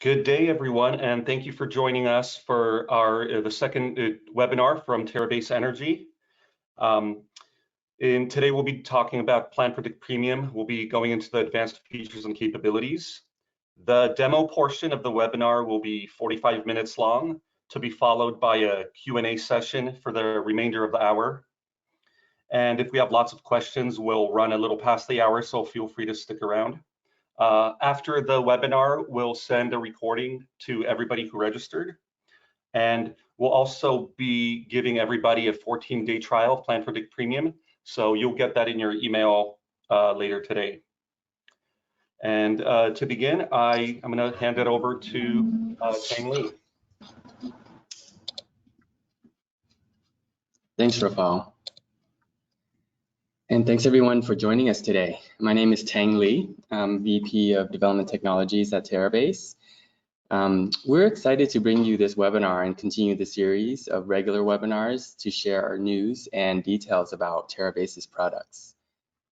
Good day, everyone, and thank you for joining us for the second webinar from Terabase Energy. Today we'll be talking about PlantPredict Premium. We'll be going into the advanced features and capabilities. The demo portion of the webinar will be 45 minutes long, to be followed by a Q&A session for the remainder of the hour. And if we have lots of questions, we'll run a little past the hour, so feel free to stick around. After the webinar, we'll send a recording to everybody who registered. And we'll also be giving everybody a 14-day trial of PlantPredict Premium. So you'll get that in your email later today. And to begin, I'm going to hand it over to Tang Li. Thanks, Rafael. And thanks everyone for joining us today. My name is Tang Li. I'm VP of Development Technologies at Terabase. We're excited to bring you this webinar and continue the series of regular webinars to share our news and details about Terabase's products.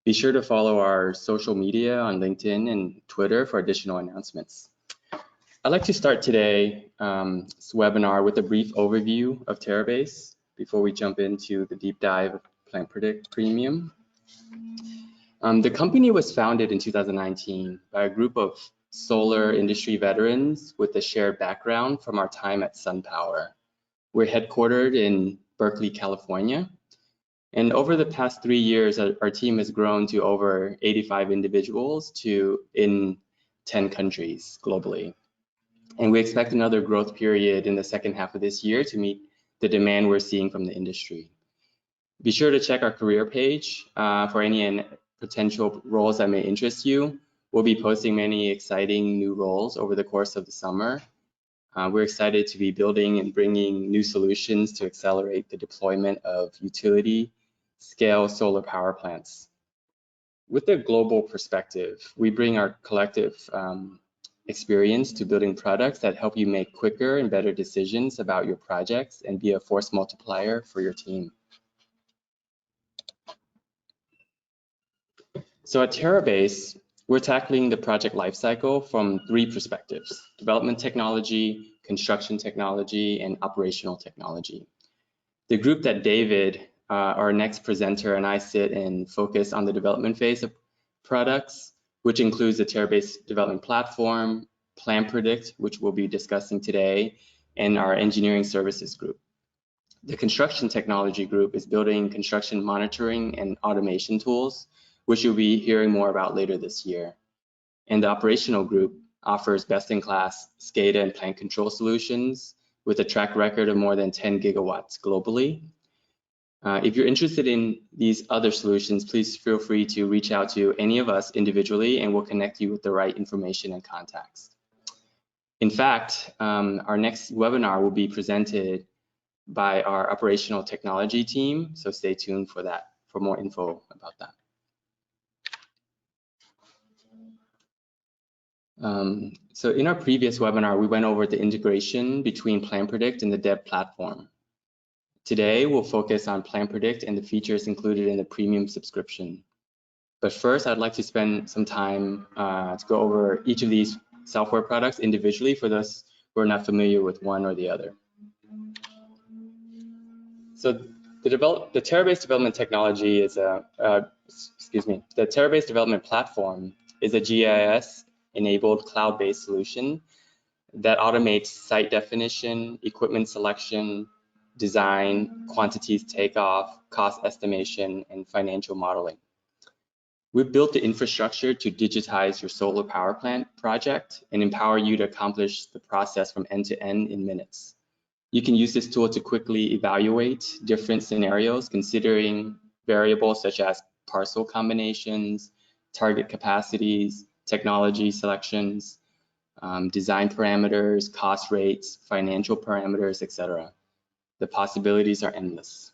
Be sure to follow our social media on LinkedIn and Twitter for additional announcements. I'd like to start today's webinar with a brief overview of Terabase before we jump into the deep dive of PlantPredict Premium. The company was founded in 2019 by a group of solar industry veterans with a shared background from our time at SunPower. We're headquartered in Berkeley, California. And over the past 3 years, our team has grown to over 85 individuals in 10 countries globally. And we expect another growth period in the second half of this year to meet the demand we're seeing from the industry. Be sure to check our career page for any potential roles that may interest you. We'll be posting many exciting new roles over the course of the summer. We're excited to be building and bringing new solutions to accelerate the deployment of utility-scale solar power plants. With a global perspective, we bring our collective experience to building products that help you make quicker and better decisions about your projects and be a force multiplier for your team. So at Terabase, we're tackling the project lifecycle from 3 perspectives: development technology, construction technology, and operational technology. The group that David, our next presenter, and I sit and focus on the development phase of products, which includes the Terabase development platform, PlantPredict, which we'll be discussing today, and our engineering services group. The construction technology group is building construction monitoring and automation tools, which you'll be hearing more about later this year. And the operational group offers best-in-class SCADA and plant control solutions with a track record of more than 10 gigawatts globally. If you're interested in these other solutions, please feel free to reach out to any of us individually, and we'll connect you with the right information and contacts. In fact, our next webinar will be presented by our operational technology team, so stay tuned for that, for more info about that. So in our previous webinar, we went over the integration between PlantPredict and the Dev platform. Today, we'll focus on PlantPredict and the features included in the premium subscription. But first, I'd like to spend some time to go over each of these software products individually for those who are not familiar with one or the other. So the Terabase development technology is the Terabase development platform is a GIS-enabled cloud-based solution that automates site definition, equipment selection, design, quantities takeoff, cost estimation, and financial modeling. We've built the infrastructure to digitize your solar power plant project and empower you to accomplish the process from end to end in minutes. You can use this tool to quickly evaluate different scenarios, considering variables such as parcel combinations, target capacities, technology selections, design parameters, cost rates, financial parameters, etc. The possibilities are endless.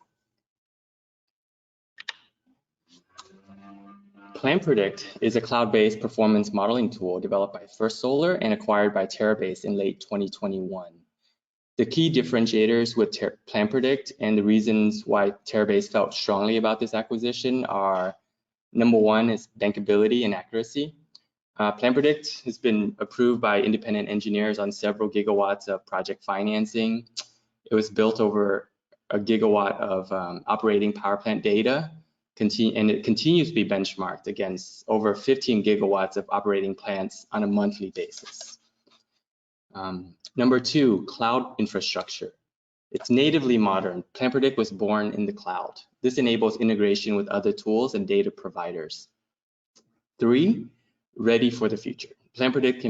PlantPredict is a cloud-based performance modeling tool developed by First Solar and acquired by Terabase in late 2021. The key differentiators with PlantPredict and the reasons why Terabase felt strongly about this acquisition are: number one is bankability and accuracy. PlantPredict has been approved by independent engineers on several gigawatts of project financing. It was built over a gigawatt of operating power plant data, and it continues to be benchmarked against over 15 gigawatts of operating plants on a monthly basis. Number 2, cloud infrastructure. It's natively modern. PlantPredict was born in the cloud. This enables integration with other tools and data providers. 3, ready for the future. PlantPredict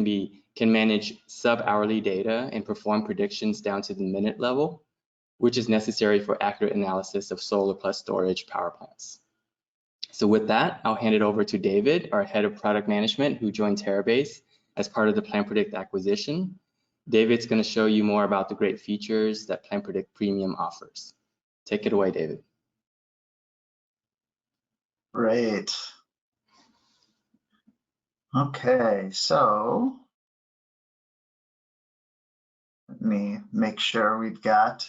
can manage sub-hourly data and perform predictions down to the minute level, which is necessary for accurate analysis of solar plus storage power plants. So with that, I'll hand it over to David, our head of product management, who joined Terabase as part of the PlantPredict acquisition. David's going to show you more about the great features that PlantPredict Premium offers. Take it away, David. Great. Okay, so let me make sure we've got.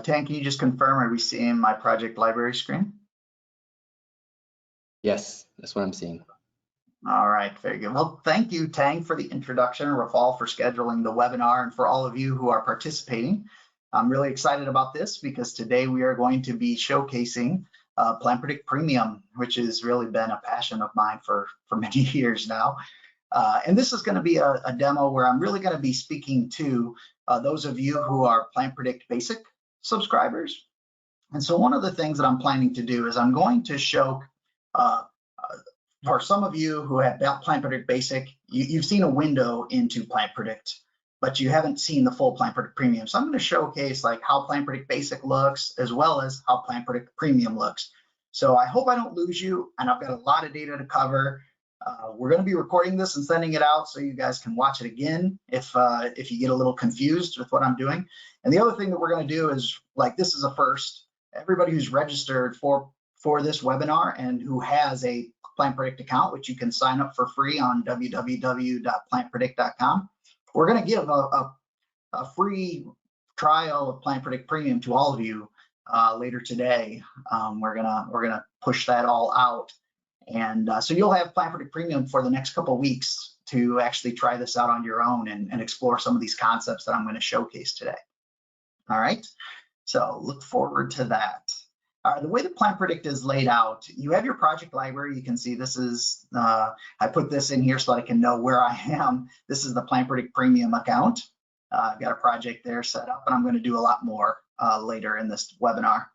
Tang, can you just confirm, are we seeing my project library screen? Yes, that's what I'm seeing. All right, very good. Well, thank you, Tang, for the introduction, Rafal for scheduling the webinar, and for all of you who are participating. I'm really excited about this because today we are going to be showcasing PlantPredict Premium, which has really been a passion of mine for many years now. And this is going to be a demo where I'm really going to be speaking to those of you who are PlantPredict Basic subscribers. And so one of the things that I'm planning to do is I'm going to show, for some of you who have PlantPredict Basic, you've seen a window into PlantPredict, but you haven't seen the full PlantPredict Premium. So I'm going to showcase like how PlantPredict Basic looks, as well as how PlantPredict Premium looks. So I hope I don't lose you, and I've got a lot of data to cover. We're going to be recording this and sending it out so you guys can watch it again if you get a little confused with what I'm doing. And the other thing that we're going to do is, like, this is a first. Everybody who's registered for this webinar and who has a PlantPredict account, which you can sign up for free on www.plantpredict.com. We're going to give a free trial of PlantPredict Premium to all of you later today. We're gonna push that all out, and so you'll have PlantPredict Premium for the next couple of weeks to actually try this out on your own and explore some of these concepts that I'm going to showcase today. All right, so look forward to that. The way that PlantPredict is laid out, you have your project library. You can see this is, I put this in here so that I can know where I am. This is the PlantPredict Premium account. I've got a project there set up, and I'm going to do a lot more later in this webinar.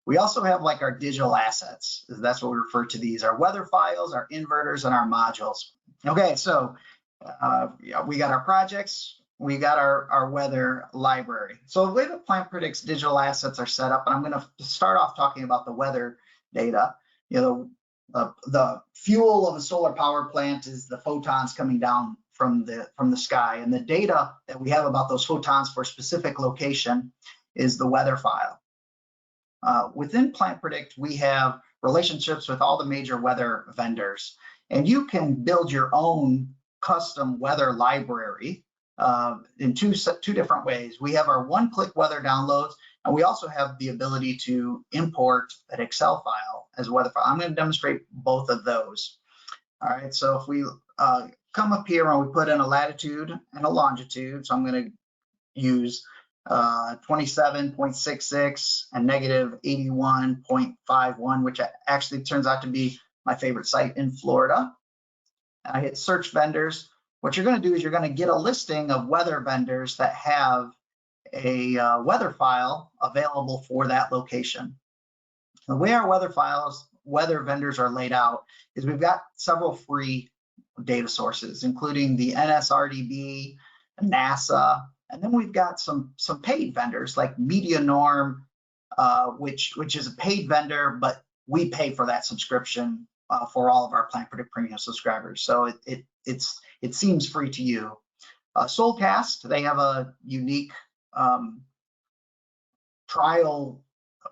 We also have like our digital assets. That's what we refer to these, our weather files, our inverters, and our modules. Okay, so we got our projects. We got our weather library. So the way that PlantPredict's digital assets are set up, and I'm going to start off talking about the weather data. You know, the fuel of a solar power plant is the photons coming down from the sky, and the data that we have about those photons for a specific location is the weather file. Within PlantPredict, we have relationships with all the major weather vendors, and you can build your own custom weather library in two different ways. We have our one-click weather downloads, and we also have the ability to import an Excel file as a weather file. I'm going to demonstrate both of those. All right, so if we come up here and we put in a latitude and a longitude, so I'm going to use 27.66 and negative 81.51, which actually turns out to be my favorite site in Florida. And I hit search vendors. What you're going to do is you're going to get a listing of weather vendors that have a weather file available for that location. The way our weather vendors are laid out is we've got several free data sources, including the NSRDB, NASA, and then we've got some paid vendors like Medianorm, which is a paid vendor, but we pay for that subscription for all of our PlantPredict Premium subscribers. So it seems free to you. Solcast, they have a unique trial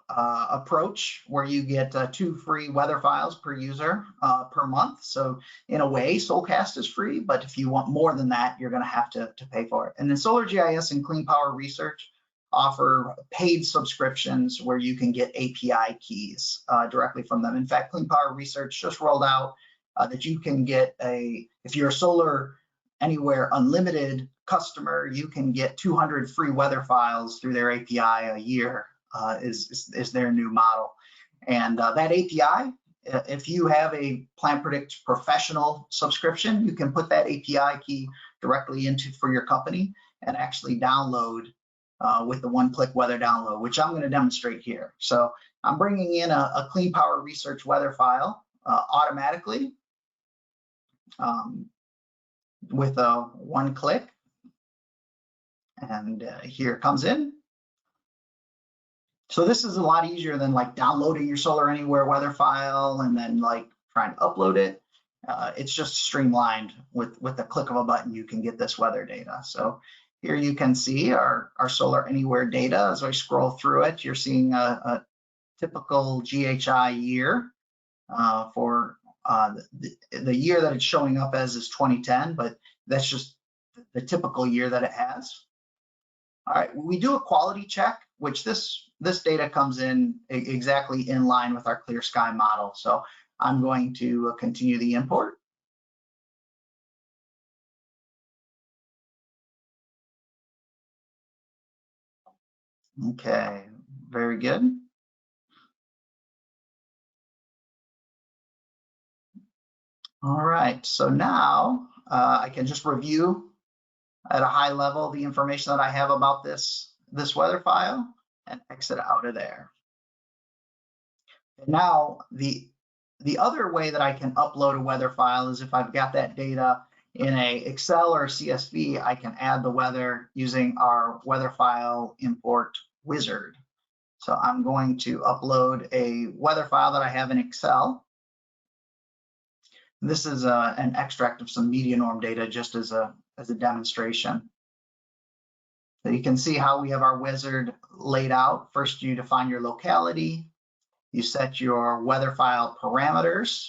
approach where you get 2 free weather files per user per month. So in a way, Solcast is free, but if you want more than that, you're going to have to pay for it. And then SolarGIS and Clean Power Research offer paid subscriptions where you can get API keys directly from them. In fact, Clean Power Research just rolled out that you can get if you're a Solar Anywhere Unlimited customer, you can get 200 free weather files through their API a year, is their new model. And that API, if you have a PlantPredict Professional subscription, you can put that API key directly for your company and actually download with the one-click weather download, which I'm going to demonstrate here. So I'm bringing in a Clean Power Research weather file automatically with a one-click, and here it comes in. So this is a lot easier than like downloading your Solar Anywhere weather file and then like trying to upload it. It's just streamlined with the click of a button. You can get this weather data. So here you can see our Solar Anywhere data. As I scroll through it, you're seeing a typical GHI year for the year that it's showing up as is 2010, but that's just the typical year that it has. All right, we do a quality check, which this data comes in exactly in line with our Clear Sky model. So I'm going to continue the import. Okay, very good. All right, so now I can just review at a high level the information that I have about this weather file and exit out of there. And now the other way that I can upload a weather file is if I've got that data in a Excel or CSV, I can add the weather using our weather file import wizard. So I'm going to upload a weather file that I have in Excel. This is an extract of some media norm data just as a demonstration. So you can see how we have our wizard laid out. First, you define your locality, you set your weather file parameters,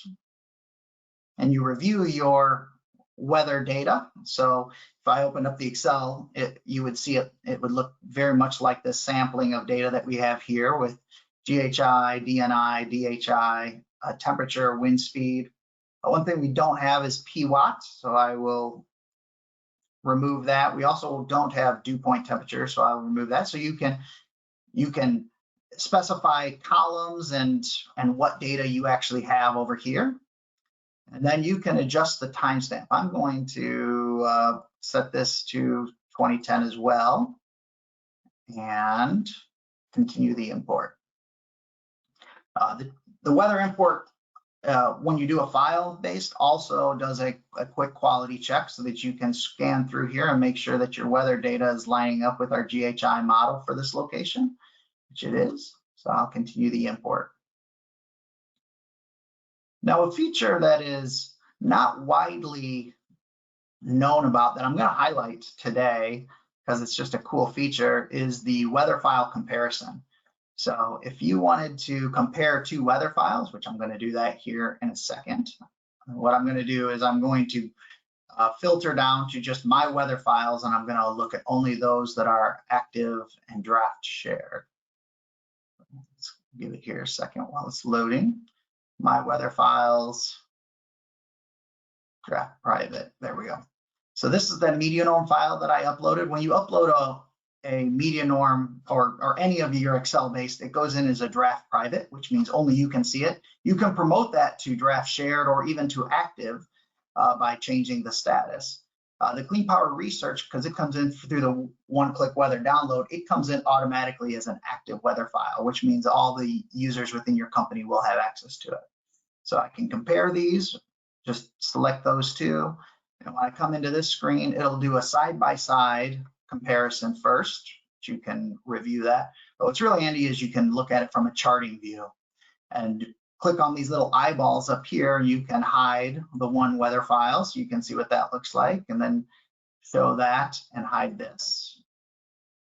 and you review your weather data. So if I open up the Excel, you would see it would look very much like this sampling of data that we have here with GHI, DNI, DHI, temperature, wind speed. One thing we don't have is PWatt, so I will remove that. We also don't have dew point temperature, so I'll remove that. So you can specify columns and what data you actually have over here. And then you can adjust the timestamp. I'm going to set this to 2010 as well and continue the import. The weather import, when you do a file based, also does a quick quality check so that you can scan through here and make sure that your weather data is lining up with our GHI model for this location, which it is. So I'll continue the import. Now, a feature that is not widely known about that I'm going to highlight today because it's just a cool feature is the weather file comparison. So if you wanted to compare two weather files, which I'm going to do that here in a second, what I'm going to do is I'm going to filter down to just my weather files, and I'm going to look at only those that are active and draft shared. Let's give it here a second while it's loading. My weather files, draft private, there we go. So this is the media norm file that I uploaded. When you upload a media norm or any of your Excel based, it goes in as a draft private, which means only you can see it. You can promote that to draft shared or even to active by changing the status. The Clean Power Research, because it comes in through the one-click weather download, it comes in automatically as an active weather file, which means all the users within your company will have access to it. So I can compare these, just select those two. And when I come into this screen, it'll do a side-by-side comparison first. You can review that. But what's really handy is you can look at it from a charting view and click on these little eyeballs up here. You can hide the one weather file so you can see what that looks like, and then show that and hide this.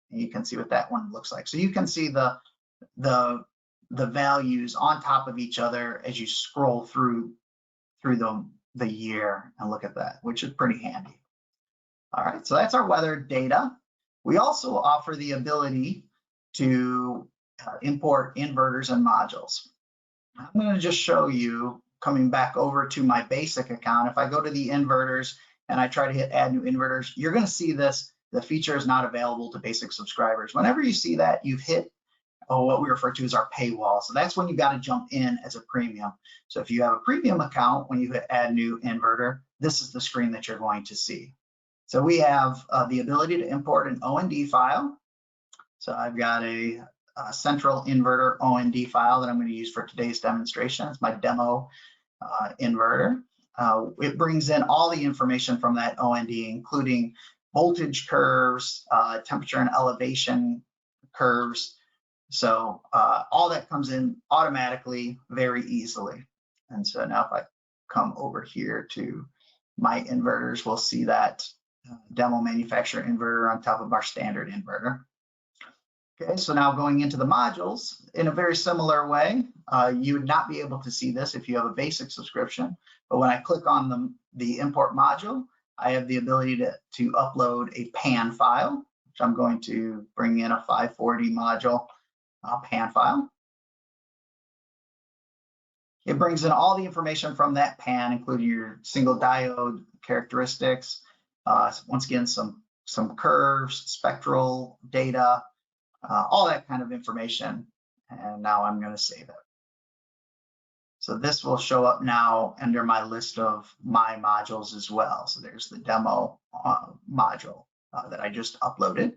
And you can see what that one looks like. So you can see the values on top of each other as you scroll through the year and look at that, which is pretty handy. All right, so that's our weather data. We also offer the ability to import inverters and modules. I'm going to just show you coming back over to my basic account, if I go to the inverters and I try to hit add new inverters, you're going to see this, the feature is not available to basic subscribers. Whenever you see that, you've hit what we refer to as our paywall. So that's when you got to jump in as a premium. So if you have a premium account, when you hit add new inverter, this is the screen that you're going to see. So we have the ability to import an OND file. So I've got a central inverter OND file that I'm going to use for today's demonstration. It's my demo inverter. It brings in all the information from that OND, including voltage curves, temperature and elevation curves. So all that comes in automatically, very easily. And so now if I come over here to my inverters, we'll see that demo manufacturer inverter on top of our standard inverter. Okay, so now going into the modules, in a very similar way, you would not be able to see this if you have a basic subscription. But when I click on the import module, I have the ability to upload a PAN file, which I'm going to bring in a 540 module PAN file. It brings in all the information from that PAN, including your single diode characteristics, once again, some curves, spectral data, all that kind of information. And now I'm going to save it. So this will show up now under my list of my modules as well. So there's the demo module that I just uploaded.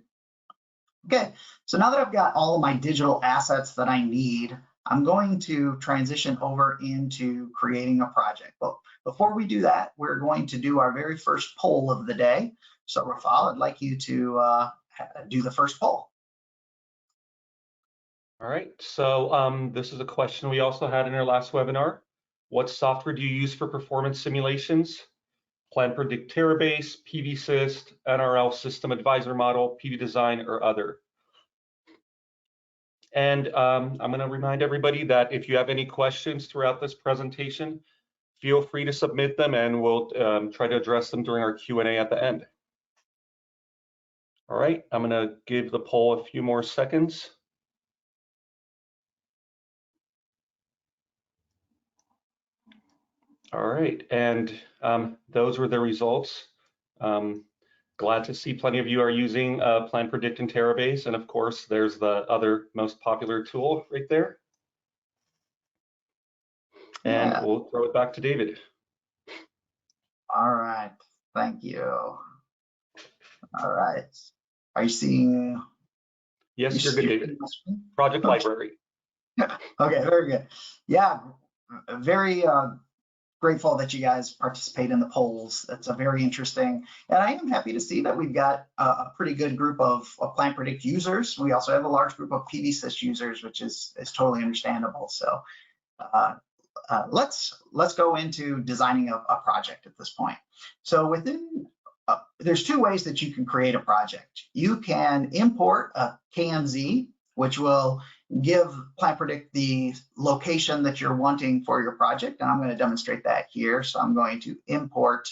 Okay, so now that I've got all of my digital assets that I need, I'm going to transition over into creating a project. But before we do that, we're going to do our very first poll of the day. So Rafal, I'd like you to do the first poll. All right, so this is a question we also had in our last webinar. What software do you use for performance simulations? PlantPredict Terabase, PVSys, NRL System Advisor Model, PV Design, or other. And I'm going to remind everybody that if you have any questions throughout this presentation, feel free to submit them and we'll try to address them during our Q&A at the end. All right, I'm going to give the poll a few more seconds. All right, and those were the results. Glad to see plenty of you are using PlantPredict and Terabase, and of course, there's the other most popular tool right there. And we'll throw it back to David. All right, thank you. All right, are you seeing? Yes, you're good, David. Project library. Okay, very good. Yeah, very grateful that you guys participate in the polls. That's a very interesting, and I am happy to see that we've got a pretty good group of PlantPredict users. We also have a large group of PVSys users, which is totally understandable. So let's go into designing a project at this point. So within there's two ways that you can create a project. You can import a KMZ, which will give PlantPredict the location that you're wanting for your project, and I'm going to demonstrate that here. So I'm going to import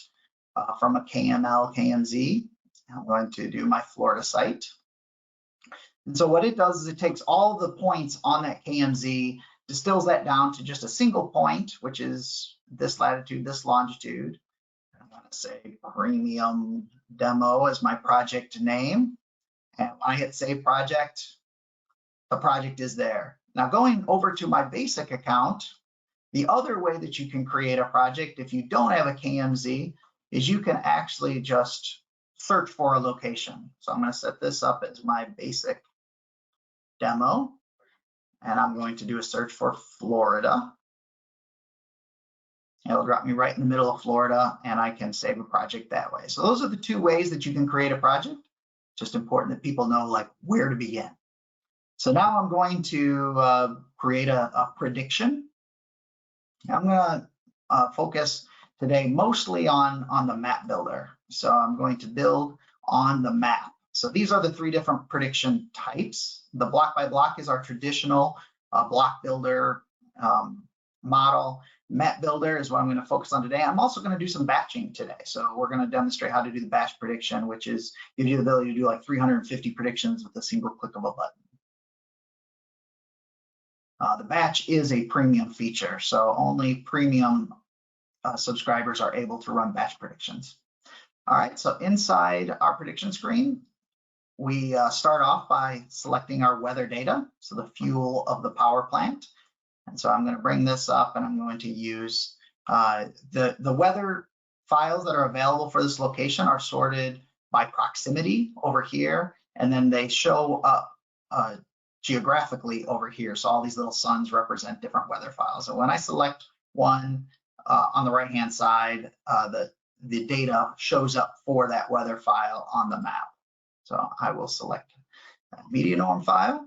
from a KMZ. I'm going to do my Florida site. And so what it does is it takes all the points on that KMZ, distills that down to just a single point, which is this latitude, this longitude. I'm going to say Premium Demo as my project name. And when I hit Save Project, the project is there. Now going over to my basic account, the other way that you can create a project if you don't have a KMZ is you can actually just search for a location. So I'm going to set this up as my basic demo, and I'm going to do a search for Florida. It'll drop me right in the middle of Florida, and I can save a project that way. So those are the two ways that you can create a project. Just important that people know like where to begin. So now I'm going to create a prediction. I'm going to focus today mostly on the map builder. So I'm going to build on the map. So these are the three different prediction types. The block by block is our traditional block builder model. Map builder is what I'm going to focus on today. I'm also going to do some batching today. So we're going to demonstrate how to do the batch prediction, which is gives you the ability to do like 350 predictions with a single click of a button. The batch is a premium feature, so only premium subscribers are able to run batch predictions. All right, so inside our prediction screen, we start off by selecting our weather data, so the fuel of the power plant. And so I'm going to bring this up and I'm going to use the weather files that are available for this location are sorted by proximity over here, and then they show up geographically over here. So all these little suns represent different weather files. And when I select one on the right-hand side, the data shows up for that weather file on the map. So I will select that media norm file.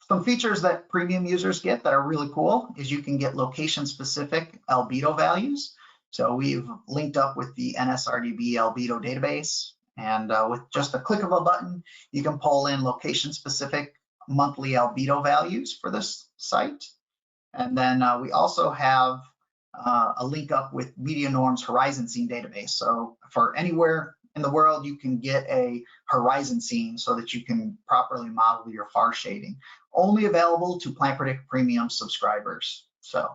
Some features that premium users get that are really cool is you can get location-specific albedo values. So we've linked up with the NSRDB albedo database, and with just a click of a button, you can pull in location-specific monthly albedo values for this site. And then we also have a link up with Media Norm's Horizon Scene database. So for anywhere in the world, you can get a horizon scene so that you can properly model your far shading. Only available to PlantPredict Premium subscribers. So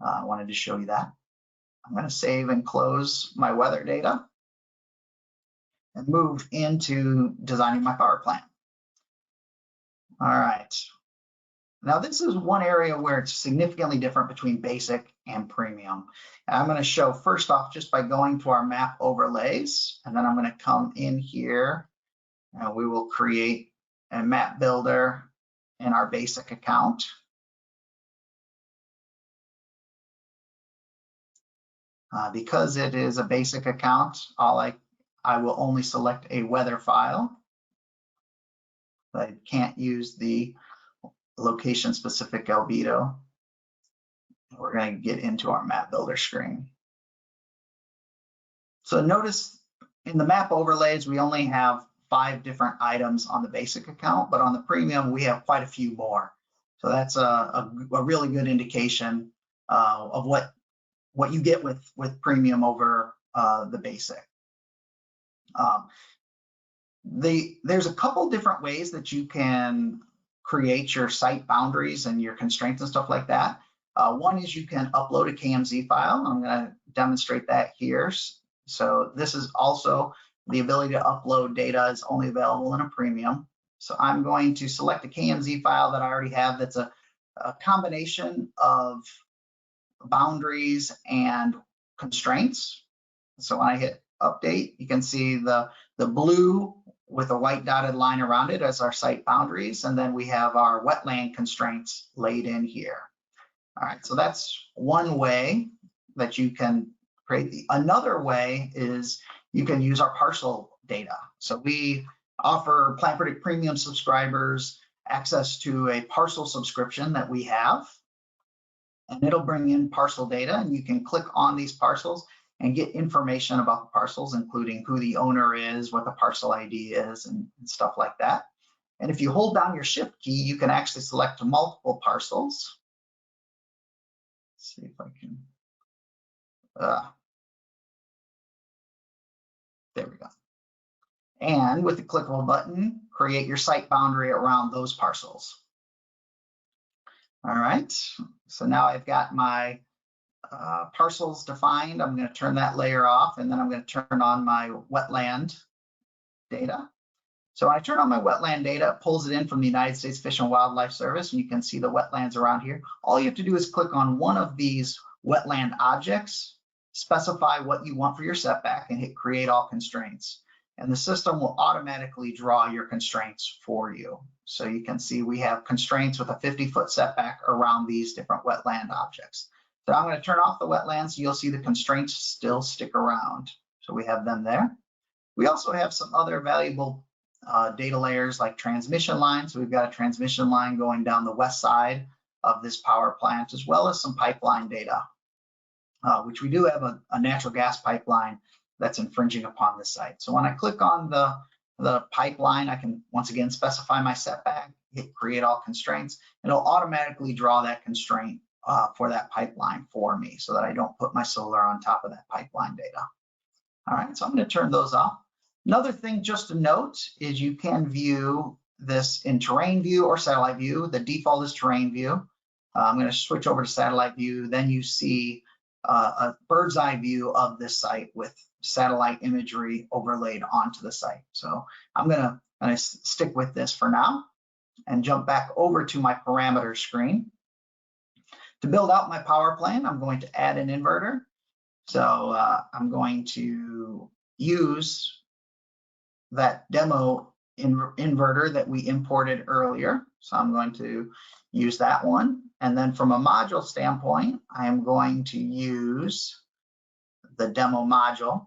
I wanted to show you that. I'm going to save and close my weather data and move into designing my power plant. All right. Now this is one area where it's significantly different between basic and premium. And I'm going to show first off just by going to our map overlays, and then I'm going to come in here and we will create a map builder in our basic account. Because it is a basic account, I will only select a weather file. I can't use the location-specific albedo. We're going to get into our map builder screen. So notice in the map overlays, we only have 5 different items on the basic account, but on the premium, we have quite a few more. So that's a really good indication of what you get with premium over the basic. There's a couple different ways that you can create your site boundaries and your constraints and stuff like that. One is you can upload a KMZ file. I'm going to demonstrate that here. So this is also the ability to upload data is only available in a premium. So I'm going to select a KMZ file that I already have that's a combination of boundaries and constraints. So when I hit update, you can see the blue with a white dotted line around it as our site boundaries, and then we have our wetland constraints laid in here. All right, so that's one way that you can create. Another way is you can use our parcel data. So we offer PlantPredict Premium subscribers access to a parcel subscription that we have, and it'll bring in parcel data, and you can click on these parcels and get information about the parcels, including who the owner is, what the parcel ID is, and stuff like that. And if you hold down your shift key, you can actually select multiple parcels. Let's see if I can, there we go. And with the click of a button, create your site boundary around those parcels. All right, so now I've got my parcels defined. I'm going to turn that layer off, and then I'm going to turn on my wetland data. So when I turn on my wetland data, it pulls it in from the United States Fish and Wildlife Service, and you can see the wetlands around here. All you have to do is click on one of these wetland objects, specify what you want for your setback, and hit create all constraints. And the system will automatically draw your constraints for you. So you can see we have constraints with a 50-foot setback around these different wetland objects. So I'm going to turn off the wetlands. You'll see the constraints still stick around. So we have them there. We also have some other valuable data layers like transmission lines. So we've got a transmission line going down the west side of this power plant, as well as some pipeline data, which we do have a natural gas pipeline that's infringing upon this site. So when I click on the pipeline, I can once again specify my setback, hit create all constraints, and it'll automatically draw that constraint for that pipeline for me so that I don't put my solar on top of that pipeline data. All right, so I'm going to turn those off. Another thing just to note is you can view this in terrain view or satellite view. The default is terrain view. I'm going to switch over to satellite view. Then you see a bird's eye view of this site with satellite imagery overlaid onto the site. So I'm going to stick with this for now and jump back over to my parameter screen. To build out my power plant, I'm going to add an inverter. So I'm going to use that demo inverter that we imported earlier. So I'm going to use that one. And then from a module standpoint, I am going to use the demo module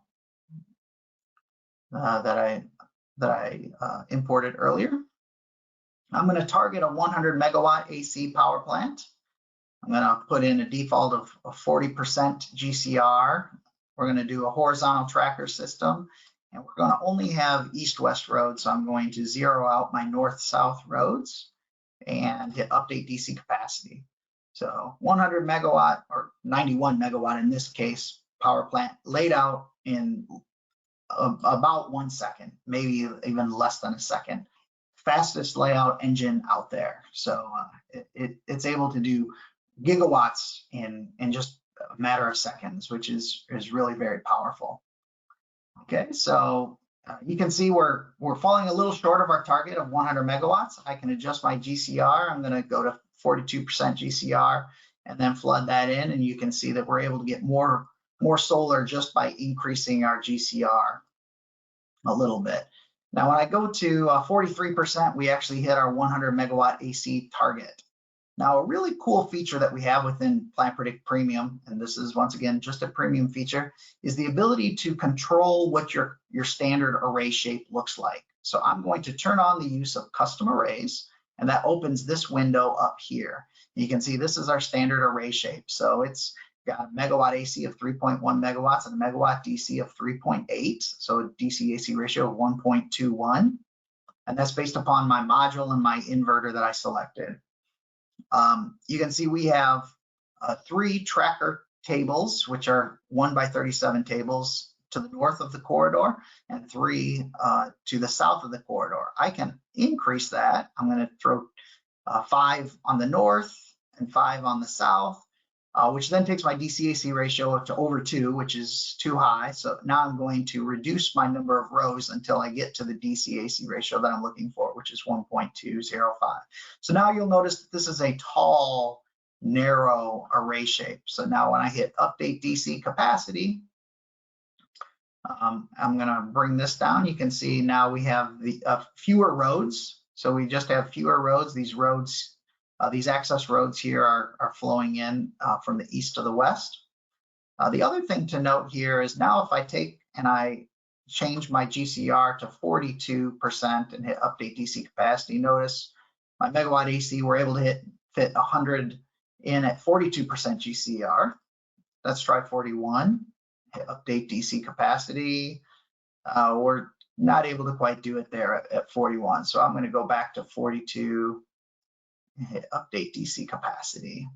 that I imported earlier. I'm going to target a 100 megawatt AC power plant. I'm going to put in a default of 40% GCR. We're going to do a horizontal tracker system, and we're going to only have east-west roads. So I'm going to zero out my north-south roads and hit update DC capacity. So 100 megawatt or 91 megawatt in this case power plant laid out in about 1 second, maybe even less than a second. Fastest layout engine out there. So it's able to do gigawatts in just a matter of seconds, which is really very powerful. Okay, so you can see we're falling a little short of our target of 100 megawatts. I can adjust my GCR. I'm going to go to 42% GCR and then flood that in, and you can see that we're able to get more solar just by increasing our GCR a little bit. Now, when I go to 43%, we actually hit our 100 megawatt AC target. Now, a really cool feature that we have within PlantPredict Premium, and this is once again just a premium feature, is the ability to control what your standard array shape looks like. So I'm going to turn on the use of custom arrays, and that opens this window up here. You can see this is our standard array shape. So it's got a megawatt AC of 3.1 megawatts and a megawatt DC of 3.8. So a DC AC ratio of 1.21. And that's based upon my module and my inverter that I selected. You can see we have 3 tracker tables, which are 1 by 37 tables to the north of the corridor and 3 to the south of the corridor. I can increase that. I'm going to throw 5 on the north and 5 on the south, which then takes my DC-AC ratio up to over 2, which is too high. So now I'm going to reduce my number of rows until I get to the DC-AC ratio that I'm looking for, which is 1.205. So now you'll notice that this is a tall, narrow array shape. So now when I hit update DC capacity, I'm going to bring this down. You can see now we have the fewer roads. So we just have fewer roads. These roads, these access roads here are flowing in from the east to the west. The other thing to note here is now if I take and I change my GCR to 42% and hit update DC capacity, notice my megawatt AC, we're able to fit 100 in at 42% GCR. Let's try 41, hit update DC capacity. We're not able to quite do it there at 41. So I'm going to go back to 42 and hit update DC capacity.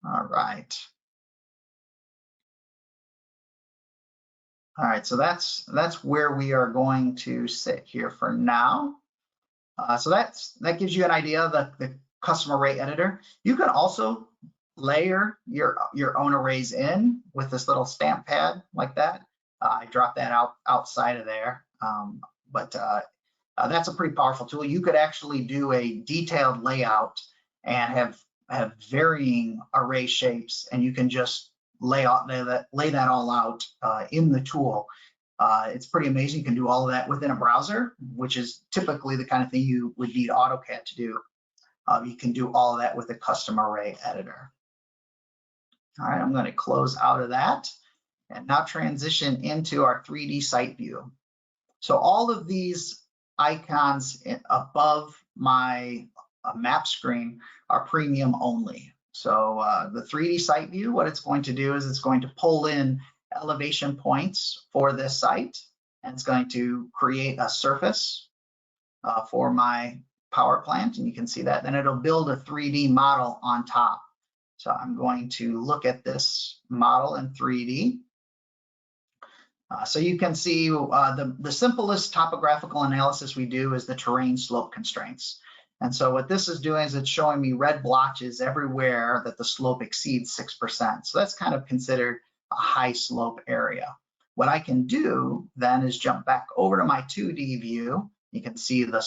All right. All right, so that's where we are going to sit here for now. So that gives you an idea of the custom array editor. You can also layer your own arrays in with this little stamp pad like that. I dropped that outside of there, but that's a pretty powerful tool. You could actually do a detailed layout and have varying array shapes, and you can just lay that all out in the tool. It's pretty amazing. You can do all of that within a browser, which is typically the kind of thing you would need AutoCAD to do. You can do all of that with a custom array editor. All right, I'm going to close out of that and now transition into our 3D site view. So all of these icons above my map screen are premium only. So the 3D site view, what it's going to do is it's going to pull in elevation points for this site, and it's going to create a surface for my power plant, and you can see that. Then it'll build a 3D model on top. So I'm going to look at this model in 3D. So you can see the simplest topographical analysis we do is the terrain slope constraints. And so what this is doing is it's showing me red blotches everywhere that the slope exceeds 6%. So that's kind of considered a high slope area. What I can do then is jump back over to my 2D view. You can see the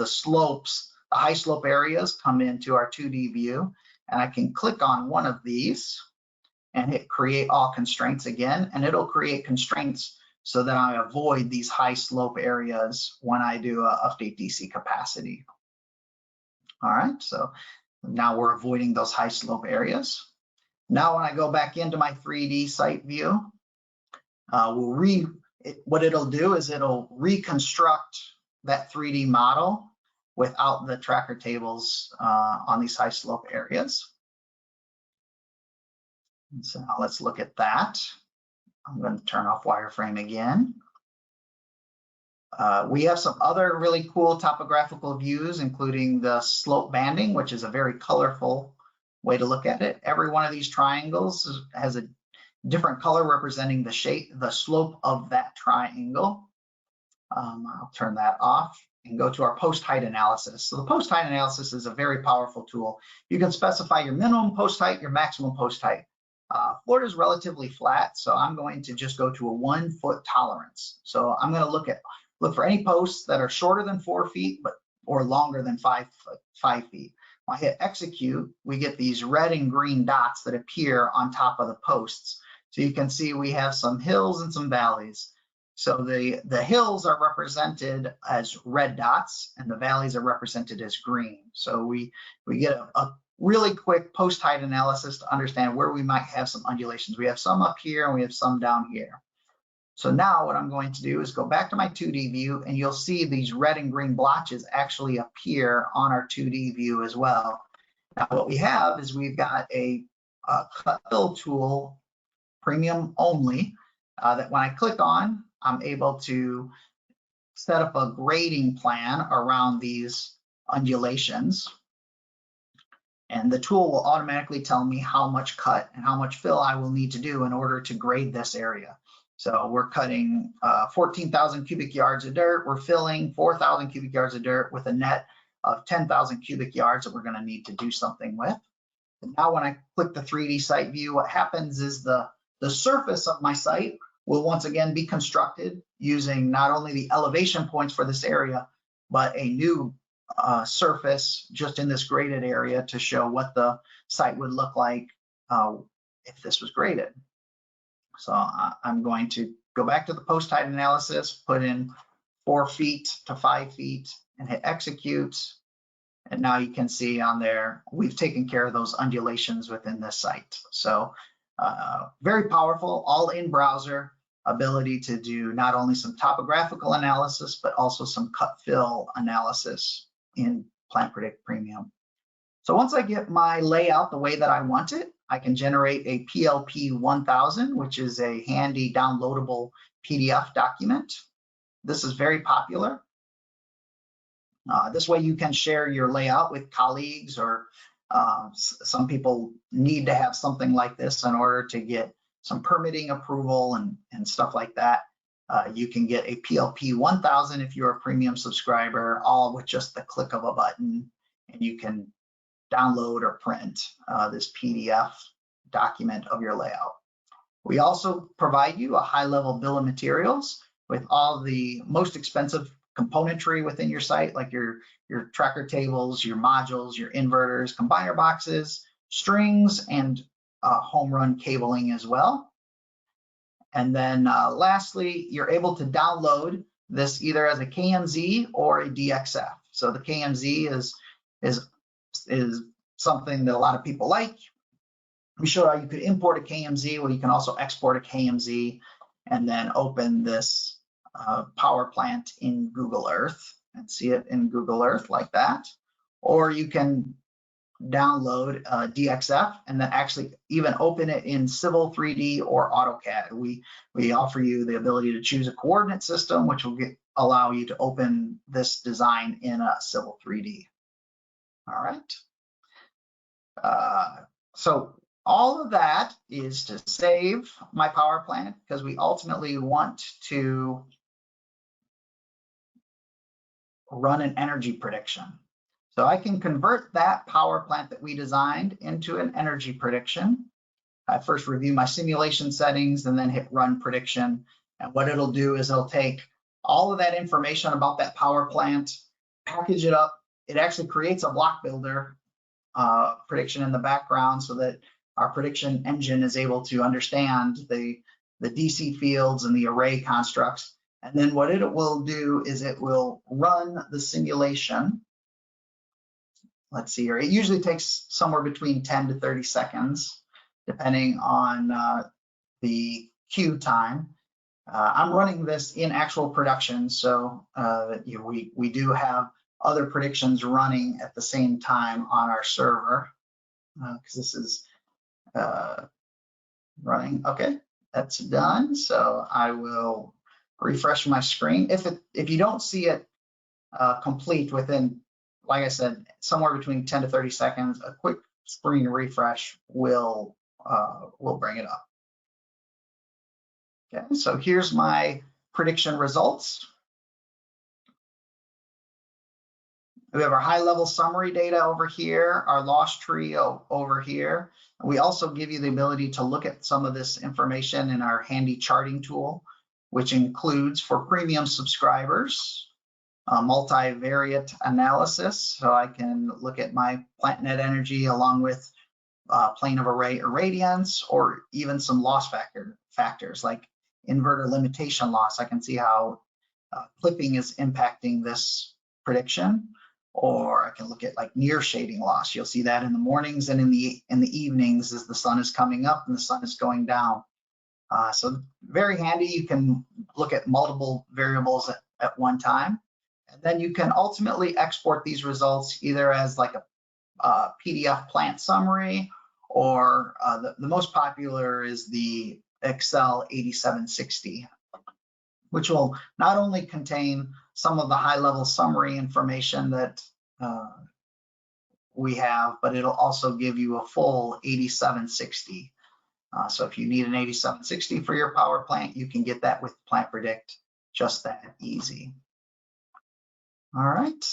slopes, the high slope areas come into our 2D view, and I can click on one of these and hit create all constraints again, and it'll create constraints so that I avoid these high slope areas when I do a update DC capacity. All right, so now we're avoiding those high slope areas. Now when I go back into my 3D site view, what it'll do is it'll reconstruct that 3D model without the tracker tables on these high slope areas. And so now let's look at that. I'm going to turn off wireframe again. We have some other really cool topographical views, including the slope banding, which is a very colorful way to look at it. Every one of these triangles has a different color representing the shape, the slope of that triangle. I'll turn that off and go to our post height analysis. So the post height analysis is a very powerful tool. You can specify your minimum post height, your maximum post height. Florida is relatively flat, so I'm going to just go to a 1 foot tolerance. So I'm going to look for any posts that are shorter than 4 feet, or longer than 5 feet. When I hit execute, we get these red and green dots that appear on top of the posts. So you can see we have some hills and some valleys. So the hills are represented as red dots and the valleys are represented as green. So we get a really quick post height analysis to understand where we might have some undulations. We have some up here and we have some down here. So now what I'm going to do is go back to my 2D view, and you'll see these red and green blotches actually appear on our 2D view as well. Now what we have is we've got a cut fill tool, premium only, that when I click on, I'm able to set up a grading plan around these undulations. And the tool will automatically tell me how much cut and how much fill I will need to do in order to grade this area. So we're cutting 14,000 cubic yards of dirt. We're filling 4,000 cubic yards of dirt with a net of 10,000 cubic yards that we're going to need to do something with. And now when I click the 3D site view, what happens is the surface of my site will once again be constructed using not only the elevation points for this area, but a new surface just in this graded area to show what the site would look like if this was graded. So I'm going to go back to the post height analysis, put in 4 feet to 5 feet and hit execute. And now you can see on there, we've taken care of those undulations within this site. So very powerful, all in browser ability to do not only some topographical analysis, but also some cut fill analysis in PlantPredict Premium. So once I get my layout the way that I want it, I can generate a PLP 1000, which is a handy downloadable PDF document. This is very popular. This way you can share your layout with colleagues, or some people need to have something like this in order to get some permitting approval and stuff like that. You can get a PLP 1000 if you're a premium subscriber, all with just the click of a button, and you can download or print this PDF document of your layout. We also provide you a high-level bill of materials with all the most expensive componentry within your site, like your tracker tables, your modules, your inverters, combiner boxes, strings, and home run cabling as well. And then lastly, you're able to download this either as a KMZ or a DXF. So the KMZ is something that a lot of people like. We showed how you could import a KMZ. Well, you can also export a KMZ and then open this power plant in Google Earth and see it in Google Earth like that. Or you can download DXF and then actually even open it in Civil 3D or AutoCAD. We offer you the ability to choose a coordinate system, which will allow you to open this design in a Civil 3D. All right. So all of that is to save my power plant because we ultimately want to run an energy prediction. So I can convert that power plant that we designed into an energy prediction. I first review my simulation settings and then hit run prediction. And what it'll do is it'll take all of that information about that power plant, package it up. It actually creates a block builder prediction in the background so that our prediction engine is able to understand the DC fields and the array constructs. And then what it will do is it will run the simulation. Let's see here. It usually takes somewhere between 10 to 30 seconds, depending on the queue time. I'm running this in actual production, so we do have other predictions running at the same time on our server because this is running. Okay, that's done. So I will refresh my screen. If you don't see it complete within, like I said, somewhere between 10 to 30 seconds, a quick screen refresh will bring it up. Okay, so here's my prediction results. We have our high-level summary data over here, our loss tree over here. We also give you the ability to look at some of this information in our handy charting tool, which includes for premium subscribers, multivariate analysis. So I can look at my plant net energy along with plane of array irradiance, or even some loss factors like inverter limitation loss. I can see how clipping is impacting this prediction. Or I can look at like near shading loss. You'll see that in the mornings and in the evenings as the sun is coming up and the sun is going down. So very handy. You can look at multiple variables at one time. And then you can ultimately export these results either as like a PDF plant summary, or the most popular is the Excel 8760, which will not only contain some of the high-level summary information that we have, but it'll also give you a full 8760. So if you need an 8760 for your power plant, you can get that with PlantPredict just that easy. All right.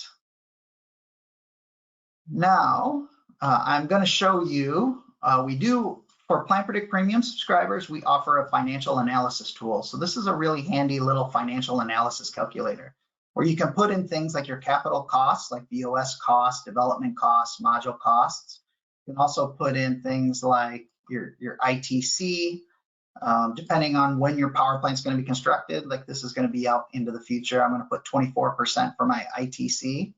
Now, I'm going to show you, for PlantPredict Premium subscribers, we offer a financial analysis tool. So this is a really handy little financial analysis calculator where you can put in things like your capital costs, like BOS costs, development costs, module costs. You can also put in things like your ITC, depending on when your power plant is going to be constructed. Like this is going to be out into the future. I'm going to put 24% for my ITC.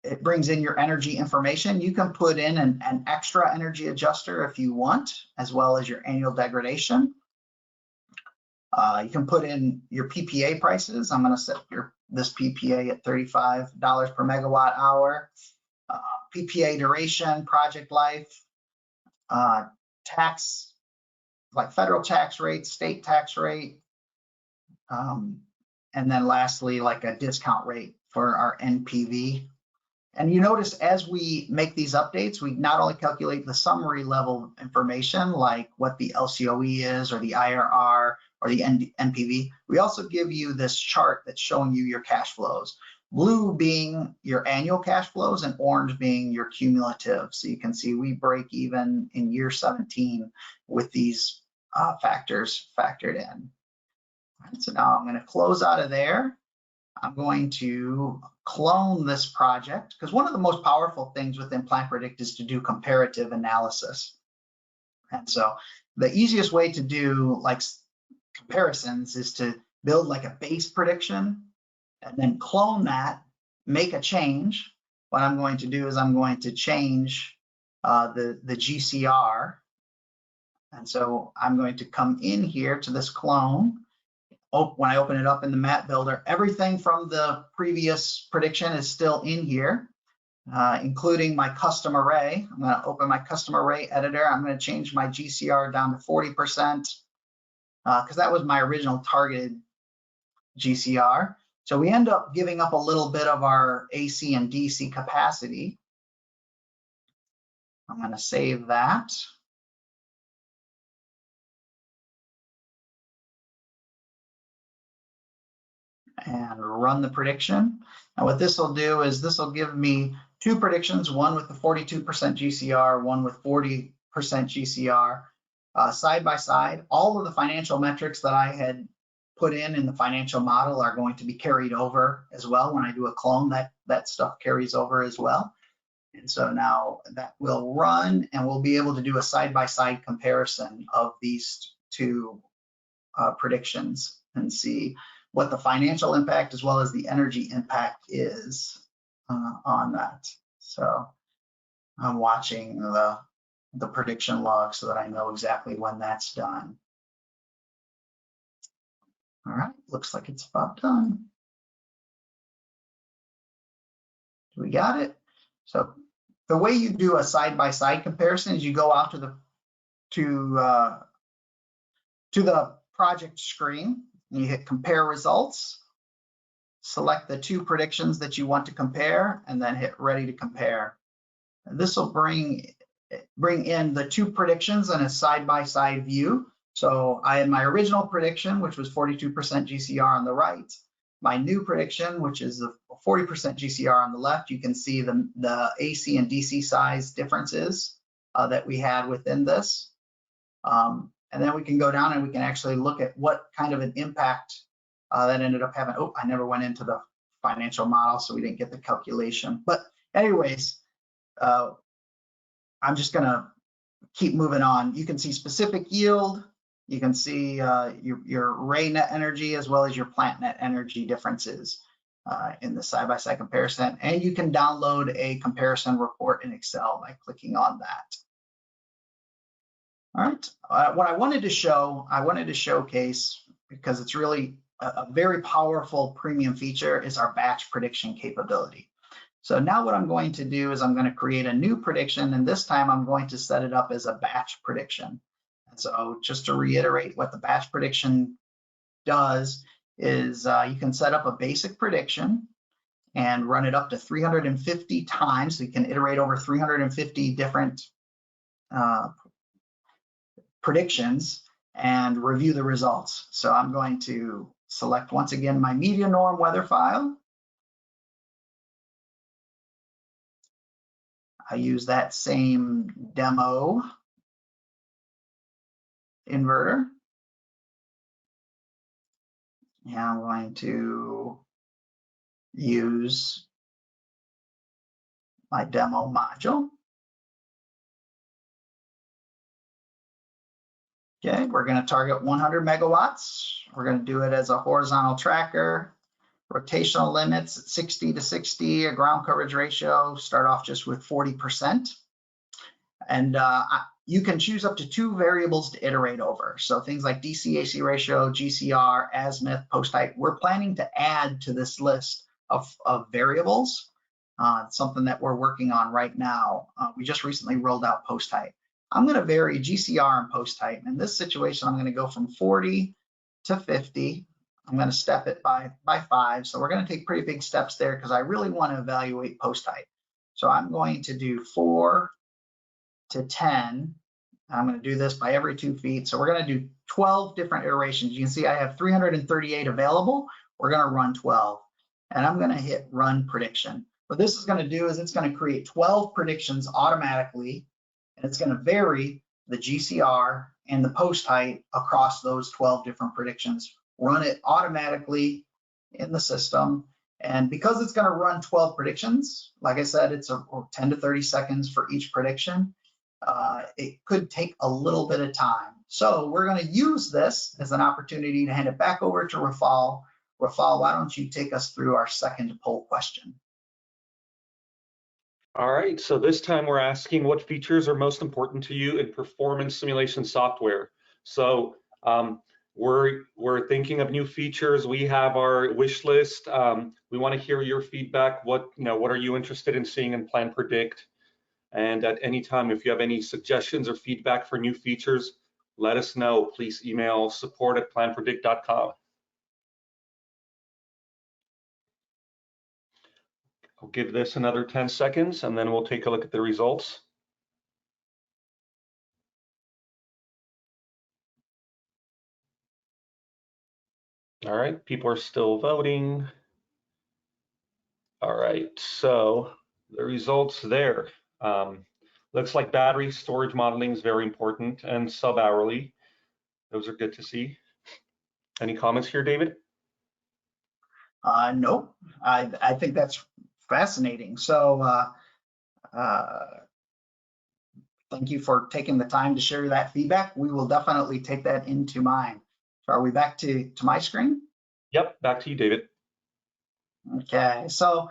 It brings in your energy information. You can put in an extra energy adjuster if you want, as well as your annual degradation. You can put in your PPA prices. I'm going to set this PPA at $35 per megawatt hour. PPA duration, project life, tax, like federal tax rate, state tax rate, and then lastly, like a discount rate for our NPV. And you notice as we make these updates, we not only calculate the summary level information, like what the LCOE is or the IRR or the NPV, we also give you this chart that's showing you your cash flows. Blue being your annual cash flows and orange being your cumulative. So you can see we break even in year 17 with these factors factored in. All right, so now I'm going to close out of there. I'm going to clone this project because one of the most powerful things within PlantPredict is to do comparative analysis. And so the easiest way to do like comparisons is to build like a base prediction and then clone that, make a change. What I'm going to do is I'm going to change the GCR. And so I'm going to come in here to this clone. When I open it up in the map builder, everything from the previous prediction is still in here, including my custom array. I'm going to open my custom array editor. I'm going to change my GCR down to 40% because that was my original targeted GCR. So we end up giving up a little bit of our AC and DC capacity. I'm going to save that. And run the prediction. And what this will do is this will give me two predictions, one with the 42% GCR, one with 40% GCR, side by side. All of the financial metrics that I had put in the financial model are going to be carried over as well. When I do a clone, that stuff carries over as well. And so now that will run, and we'll be able to do a side-by-side comparison of these two predictions and see what the financial impact as well as the energy impact is on that. So I'm watching the prediction log so that I know exactly when that's done. All right, looks like it's about done. We got it. So the way you do a side-by-side comparison is you go out to the project screen and you hit compare results, select the two predictions that you want to compare, and then hit ready to compare. And this will bring in the two predictions in a side-by-side view. So I had my original prediction, which was 42% GCR on the right. My new prediction, which is a 40% GCR on the left. You can see the AC and DC size differences that we had within this. And then we can go down and we can actually look at what kind of an impact that ended up having. Oh, I never went into the financial model, so we didn't get the calculation. But anyways, I'm just gonna keep moving on. You can see specific yield. You can see your Ray net energy as well as your plant net energy differences in the side-by-side comparison. And you can download a comparison report in Excel by clicking on that. All right, what I wanted to showcase, because it's really a very powerful premium feature, is our batch prediction capability. So now what I'm going to do is I'm going to create a new prediction, and this time I'm going to set it up as a batch prediction. And so just to reiterate what the batch prediction does is you can set up a basic prediction and run it up to 350 times. So you can iterate over 350 different predictions and review the results. So I'm going to select once again my media norm weather file. I use that same demo inverter. And I'm going to use my demo module. Okay, we're going to target 100 megawatts. We're going to do it as a horizontal tracker. Rotational limits at 60 to 60, a ground coverage ratio, start off just with 40%. And you can choose up to two variables to iterate over. So things like DC-AC ratio, GCR, azimuth, post height. We're planning to add to this list of variables, something that we're working on right now. We just recently rolled out post height. I'm going to vary GCR and post height. In this situation, I'm going to go from 40 to 50. I'm going to step it by 5. So we're going to take pretty big steps there because I really want to evaluate post height. So I'm going to do 4 to 10. I'm going to do this by every 2 feet. So we're going to do 12 different iterations. You can see I have 338 available. We're going to run 12. And I'm going to hit run prediction. What this is going to do is it's going to create 12 predictions automatically. And it's going to vary the GCR and the post height across those 12 different predictions. Run it automatically in the system. And because it's going to run 12 predictions, like I said, it's 10 to 30 seconds for each prediction. It could take a little bit of time. So we're going to use this as an opportunity to hand it back over to Rafal. Rafal, why don't you take us through our second poll question? All right, so this time we're asking what features are most important to you in performance simulation software. So we're thinking of new features. We have our wish list. We want to hear your feedback. What are you interested in seeing in PlantPredict? And at any time, if you have any suggestions or feedback for new features, let us know. Please email support@plantpredict.com. I'll give this another 10 seconds and then we'll take a look at the results. All right, people are still voting. All right, so the results there. Looks like battery storage modeling is very important and sub-hourly. Those are good to see. Any comments here, David? Nope. I think that's fascinating. So thank you for taking the time to share that feedback. We will definitely take that into mind. So are we back to my screen? Yep, back to you, David. Okay, so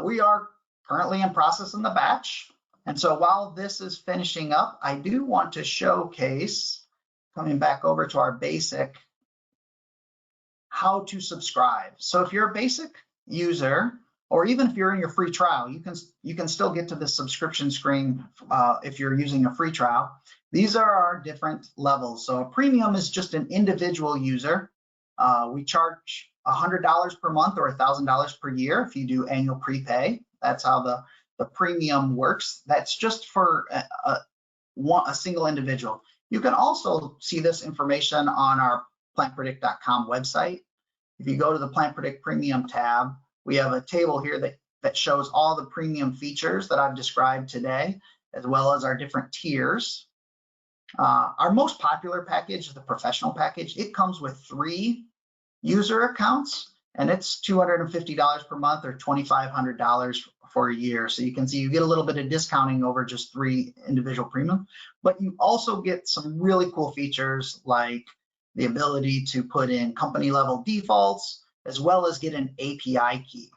we are currently in process in the batch. And so while this is finishing up, I do want to showcase, coming back over to our basic, how to subscribe. So if you're a basic user, or even if you're in your free trial, you can still get to the subscription screen if you're using a free trial. These are our different levels. So a premium is just an individual user. We charge $100 per month or $1,000 per year if you do annual prepay. That's how the premium works. That's just for a single individual. You can also see this information on our PlantPredict.com website. If you go to the PlantPredict Premium tab, we have a table here that shows all the premium features that I've described today, as well as our different tiers. Our most popular package is the professional package. It comes with 3 user accounts, and it's $250 per month or $2,500 for a year. So you can see you get a little bit of discounting over just 3 individual premium, but you also get some really cool features like the ability to put in company level defaults, as well as get an API key.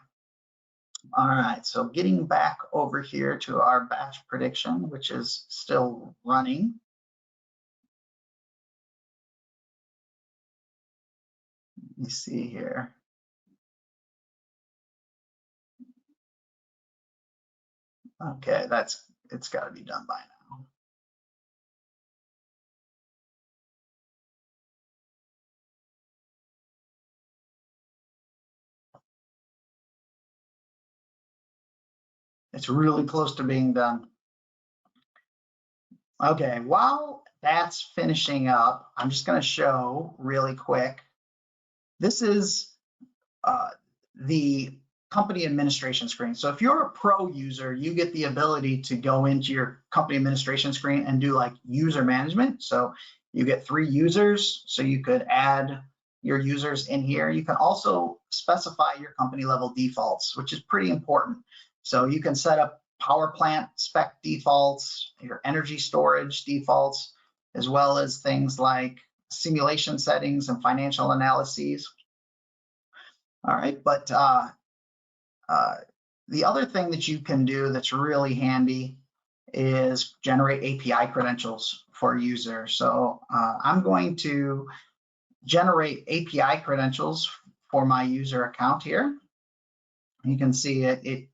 All right, so getting back over here to our batch prediction, which is still running. Let me see here. Okay, it's got to be done by now. It's really close to being done. Okay, while that's finishing up, I'm just going to show really quick. This is the company administration screen. So if you're a pro user, you get the ability to go into your company administration screen and do like user management. So you get 3 users, so you could add your users in here. You can also specify your company level defaults, which is pretty important. So you can set up power plant spec defaults, your energy storage defaults, as well as things like simulation settings and financial analyses. All right, but the other thing that you can do that's really handy is generate API credentials for a user. So I'm going to generate API credentials for my user account here. You can see it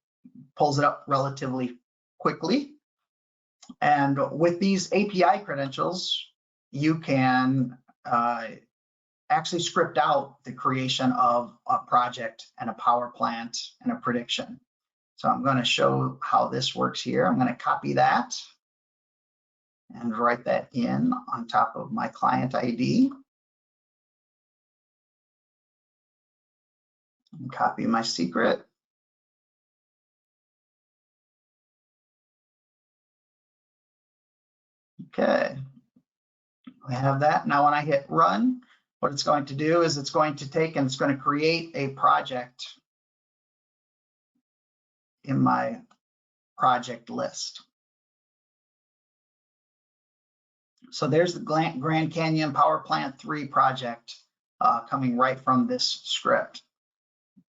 pulls it up relatively quickly. And with these API credentials, you can actually script out the creation of a project and a power plant and a prediction. So I'm going to show how this works here. I'm going to copy that and write that in on top of my client ID. And copy my secret. Okay, we have that. Now when I hit run, what it's going to do is it's going to take and it's going to create a project in my project list. So there's the Grand Canyon Power Plant 3 project coming right from this script.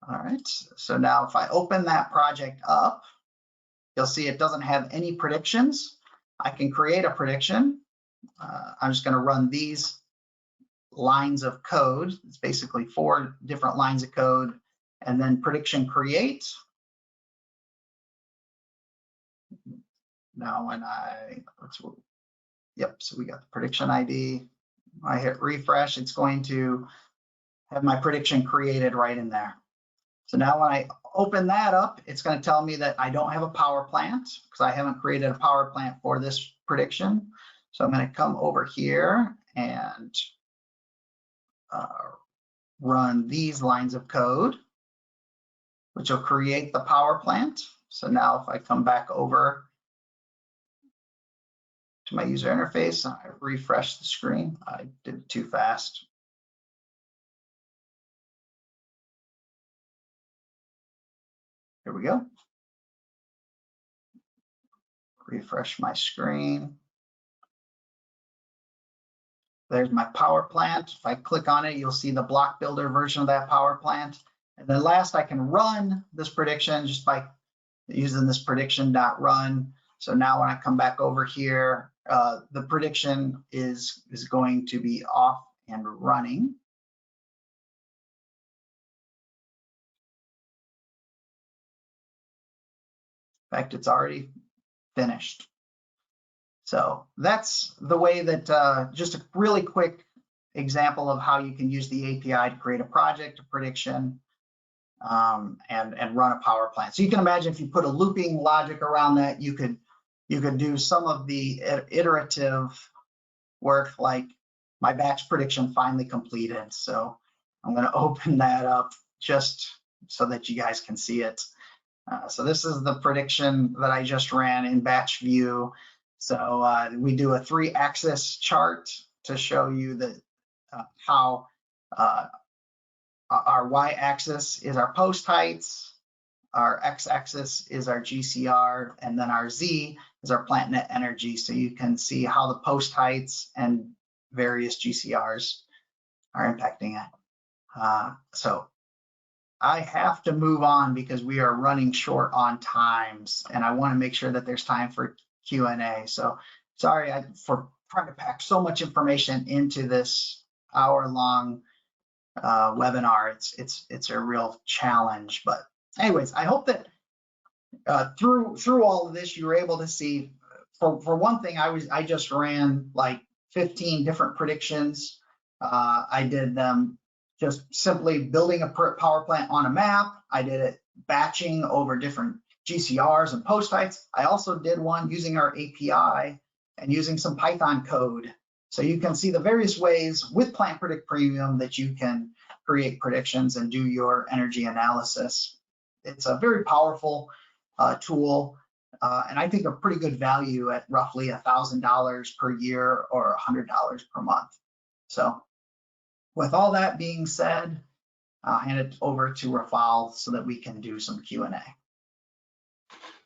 All right, so now if I open that project up, you'll see it doesn't have any predictions. I can create a prediction. I'm just going to run these lines of code. It's basically 4 different lines of code, and then prediction create. Now when yep, so we got the prediction ID. When I hit refresh, it's going to have my prediction created right in there. So now when I open that up, it's going to tell me that I don't have a power plant because I haven't created a power plant for this prediction. So I'm going to come over here and run these lines of code, which will create the power plant. So now if I come back over to my user interface, I refresh the screen. I did it too fast. Here we go. Refresh my screen. There's my power plant. If I click on it, you'll see the block builder version of that power plant. And then last, I can run this prediction just by using this prediction.run. So now when I come back over here, the prediction is going to be off and running. In fact, it's already finished. So that's the way that, just a really quick example of how you can use the API to create a project, a prediction, and run a power plant. So you can imagine if you put a looping logic around that, you could do some of the iterative work, like my batch prediction finally completed. So I'm going to open that up just so that you guys can see it. So this is the prediction that I just ran in batch view. So we do a 3-axis chart to show you that how our y-axis is our post heights, our x-axis is our GCR, and then our z is our plant net energy. So you can see how the post heights and various GCRs are impacting it. So I have to move on because we are running short on times, and I want to make sure that there's time for Q&A. So sorry for trying to pack so much information into this hour-long webinar. It's a real challenge, but anyways, I hope that through all of this, you were able to see. For one thing, I just ran like 15 different predictions. I did them just simply building a power plant on a map. I did it batching over different GCRs and post heights. I also did one using our API and using some Python code. So you can see the various ways with PlantPredict Premium that you can create predictions and do your energy analysis. It's a very powerful tool, and I think a pretty good value at roughly $1,000 per year or $100 per month. So with all that being said, I'll hand it over to Rafal so that we can do some Q&A.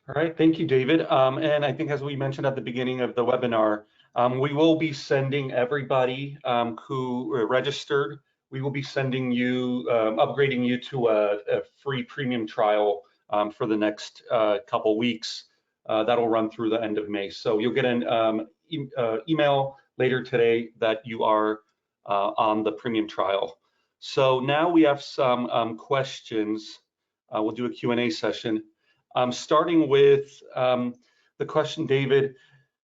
All right, thank you, David. And I think as we mentioned at the beginning of the webinar, we will be sending everybody who registered, we will be sending you, upgrading you to a free premium trial for the next couple weeks. That'll run through the end of May. So you'll get an email later today that you are on the premium trial. So now we have some questions. We'll do a Q&A session. Starting with the question, David.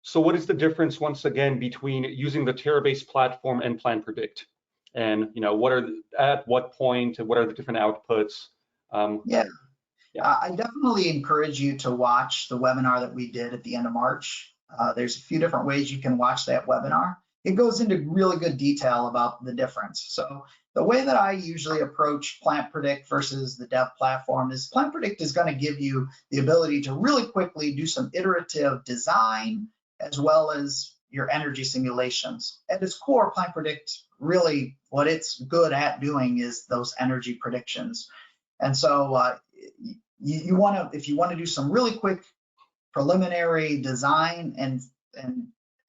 So what is the difference, once again, between using the Terabase platform and PlantPredict? And what are at what point and what are the different outputs? Yeah, I definitely encourage you to watch the webinar that we did at the end of March. There's a few different ways you can watch that webinar. It goes into really good detail about the difference. So the way that I usually approach PlantPredict versus the dev platform is PlantPredict is going to give you the ability to really quickly do some iterative design as well as your energy simulations. At its core, PlantPredict, really what it's good at doing is those energy predictions. And so you want to, if you want to do some really quick preliminary design and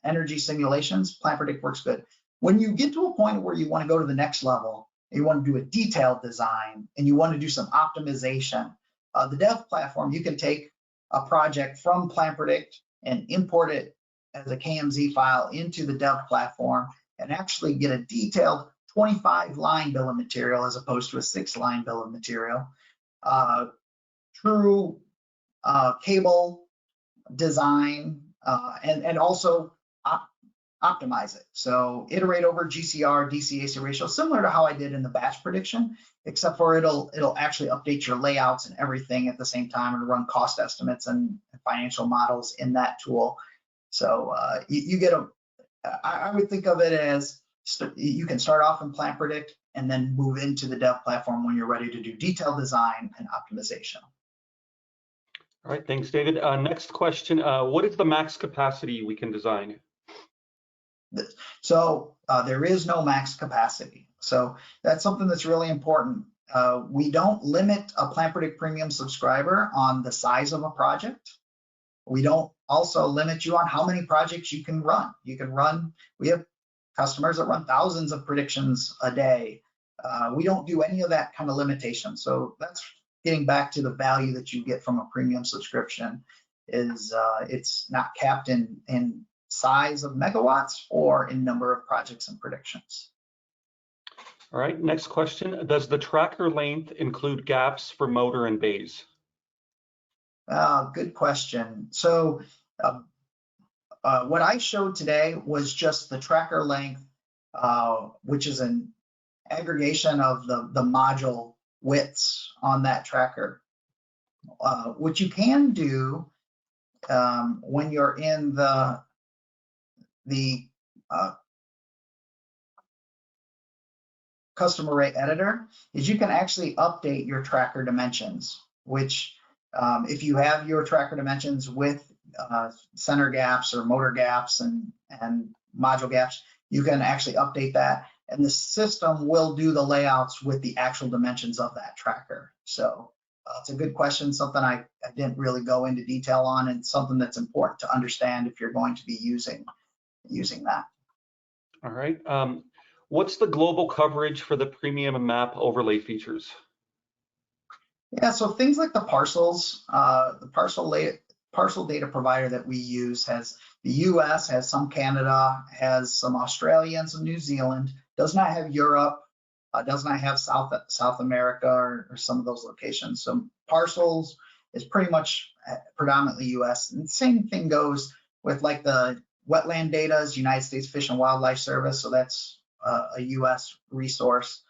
energy simulations, PlantPredict works good. When you get to a point where you want to go to the next level, you want to do a detailed design and you want to do some optimization, the dev platform, you can take a project from PlantPredict and import it as a KMZ file into the dev platform and actually get a detailed 25-line bill of material as opposed to a 6-line bill of material. True cable design and also optimize it. So iterate over GCR, DC-AC ratio, similar to how I did in the batch prediction, except for it'll actually update your layouts and everything at the same time and run cost estimates and financial models in that tool. So you get I would think of it as you can start off in PlantPredict and then move into the dev platform when you're ready to do detailed design and optimization. All right, thanks, David. Next question, what is the max capacity we can design? So there is no max capacity. So that's something that's really important. We don't limit a PlantPredict Premium subscriber on the size of a project. We don't also limit you on how many projects you can run. We have customers that run thousands of predictions a day. We don't do any of that kind of limitation. So that's getting back to the value that you get from a premium subscription is it's not capped in size of megawatts or in number of projects and predictions. All right, next question. Does the tracker length include gaps for motor and bays? Good question. So what I showed today was just the tracker length, which is an aggregation of the module widths on that tracker. What you can do when you're in the custom array editor is you can actually update your tracker dimensions, which if you have your tracker dimensions with center gaps or motor gaps and module gaps, you can actually update that, and the system will do the layouts with the actual dimensions of that tracker. So it's a good question, something I didn't really go into detail on, and something that's important to understand if you're going to be using that. All right. What's the global coverage for the premium map overlay features? Yeah, so things like the parcels, the parcel data provider that we use has the US, has some Canada, has some Australia and some New Zealand, does not have Europe, does not have South America or some of those locations. So parcels is pretty much predominantly US. And the same thing goes with like the wetland data is United States Fish and Wildlife Service, so that's a US resource.